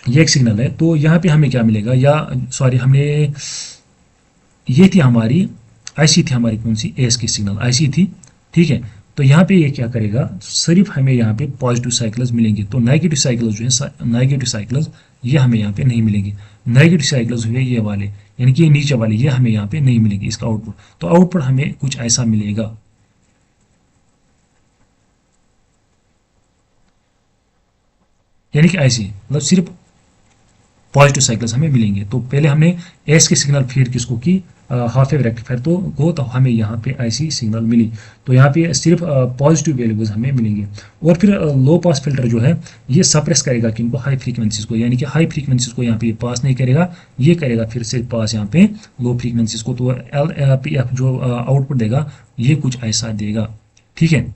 ये एक सिग्नल है, तो यहाँ पे हमें क्या मिलेगा, या सॉरी हमें ये थी हमारी आईसी, थी हमारी कौन सी, एस की सिग्नल आईसी थी, ठीक है। तो यहाँ पे ये क्या करेगा, सिर्फ हमें यहाँ पे पॉजिटिव साइकिल्स मिलेंगे, तो नेगेटिव साइकिल्स जो है, नेगेटिव साइकिल्स ये हमें यहाँ पे नहीं मिलेंगे। नेगेटिव साइकिल्स हुए ये वाले, यानी कि ये नीचे वाले, ये हमें यहाँ पे नहीं मिलेंगे इसका आउटपुट। तो आउटपुट हमें कुछ ऐसा मिलेगा, यानी कि ऐसे मतलब सिर्फ पॉजिटिव साइकिल्स हमें मिलेंगे। तो पहले हमने एस की सिग्नल फीड किसको की, हाफ वेव रेक्टिफायर तो हमें यहाँ पे ऐसी सिग्नल मिली, तो यहाँ पे सिर्फ पॉजिटिव वैल्यूज हमें मिलेंगे। और फिर लो पास फिल्टर जो है ये सप्रेस करेगा किनको, हाई फ्रीक्वेंसीज को, यानी कि हाई फ्रीक्वेंसीज को यहाँ पे पास नहीं करेगा, ये करेगा फिर से पास यहाँ पे लो फ्रीक्वेंसीज को। तो एल पी एफ जो आउटपुट देगा ये कुछ ऐसा देगा, ठीक है,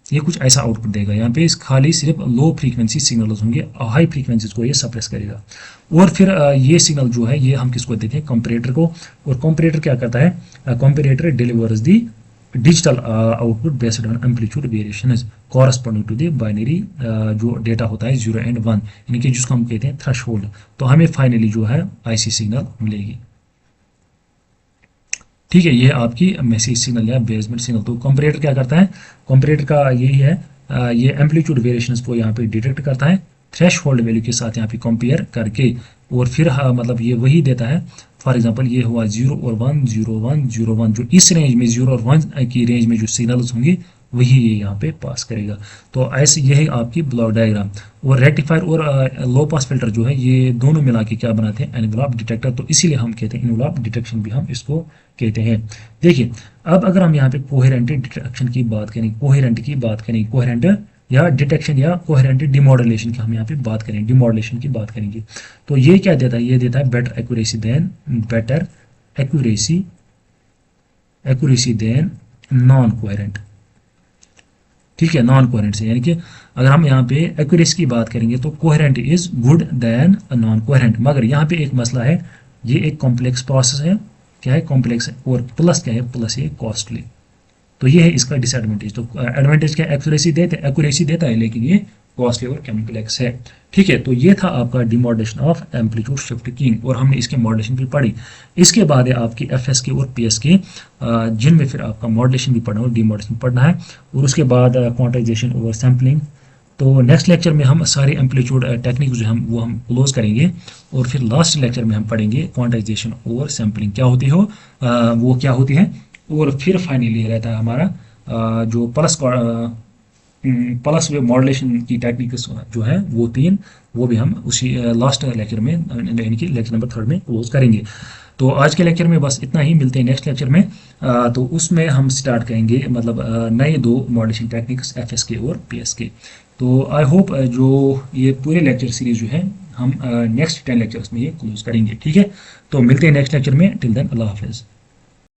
ये कुछ ऐसा आउटपुट देगा। यहाँ पे इस खाली सिर्फ लो फ्रीक्वेंसी सिग्नल्स होंगे, हाई फ्रीक्वेंसीज को ये सप्रेस करेगा। और फिर ये सिग्नल जो है ये हम किसको देते हैं, कंपैरेटर को। और कंपैरेटर क्या करता है, comparator delivers the digital output based on amplitude variations corresponding to the binary जो डेटा होता है 0 and 1, यानी कि जिसको हम कहते हैं थ्रेशोल्ड। तो हमें फाइनली जो है आईसी सिग्नल मिलेगी, ठीक है, ये आपकी मैसेज सिग्नल या बेसमेंट सिग्नल। तो कंपैरेटर क्या करता है, कंपैरेटर का यही है, ये एम्पलीट्यूड वेरिएशंस को यहाँ पे डिटेक्ट करता है थ्रेशोल्ड वैल्यू के साथ यहाँ पे कंपेयर करके, और फिर मतलब ये वही देता है। फॉर एग्जांपल ये हुआ 0 और 1, 0 1 0 1, जो इस रेंज में 0 और 1 की रेंज में जो सिग्नल्स होंगे वही ये यहाँ पे पास करेगा। तो ऐसे यही आपकी ब्लॉक डायग्राम। और रेक्टिफायर और लो पास फिल्टर जो है ये दोनों मिला के क्या बनाते हैं, एनवेलप डिटेक्टर। तो इसीलिए हम कहते हैं एनवेलप डिटेक्शन भी हम इसको कहते हैं। देखिए अब अगर हम यहाँ पे कोहेरेंट डिटेक्शन की बात करें, कोहेरेंट की बात करें, कोहेरेंट या डिटेक्शन या कोहेरेंट डिमॉड्यूलेशन की हम यहाँ पे बात करें, डिमॉड्यूलेशन की बात करेंगे, तो ये क्या देता है, ये देता है better accuracy than non coherent, ठीक है, नॉन कोहेरेंट से। यानी कि अगर हम यहाँ पे एक्यूरेसी की बात करेंगे तो coherent is good than non coherent, मगर यहाँ पे एक मसला है, ये एक कॉम्प्लेक्स प्रोसेस है, क्या है, कॉम्प्लेक्स है, और प्लस क्या है, प्लस ये कॉस्टली। तो ये है इसका डिसएडवांटेज। तो एडवांटेज क्या, एक्यूरेसी देता है, लेकिन ये कॉस्टली और कॉम्प्लेक्स है, ठीक है। तो ये था आपका demodulation of amplitude shift keying, और हमने इसके मॉड्यूलेशन भी पढ़ी। इसके बाद है आपकी एफएस के और पीएस के, जिनमें फिर आपका मॉड्यूलेशन भी पढ़ना और डिमॉड्यूलेशन पढ़ना है, और उसके बाद क्वांटाइजेशन और सैम्पलिंग। तो नेक्स्ट लेक्चर में हम सारे एम्पलीट्यूड टेक्निक जो हम वो हम क्लोज करेंगे, और फिर लास्ट लेक्चर में हम पढ़ेंगे क्वांटाइजेशन और सैम्पलिंग क्या होती हो, वो क्या होती है। और फिर फाइनली रहता है हमारा जो प्लस वेव मॉड्यूलेशन की टेक्निक्स जो है वो 3, वो भी हम उसी लास्ट लेक्चर में, यानी कि लेक्चर नंबर 3 में क्लोज करेंगे। तो आज के लेक्चर में बस इतना ही, मिलते हैं नेक्स्ट लेक्चर में। तो उसमें हम स्टार्ट करेंगे मतलब नए 2 मॉड्यूलेशन टेक्निक्स एफएस के और पीएस के। तो आई होप जो ये पूरे लेक्चर सीरीज जो है हम नेक्स्ट 10 लेक्चर्स में ये क्लोज करेंगे, ठीक है। तो मिलते हैं नेक्स्ट लेक्चर में, टिल देन अल्लाह हाफिज़।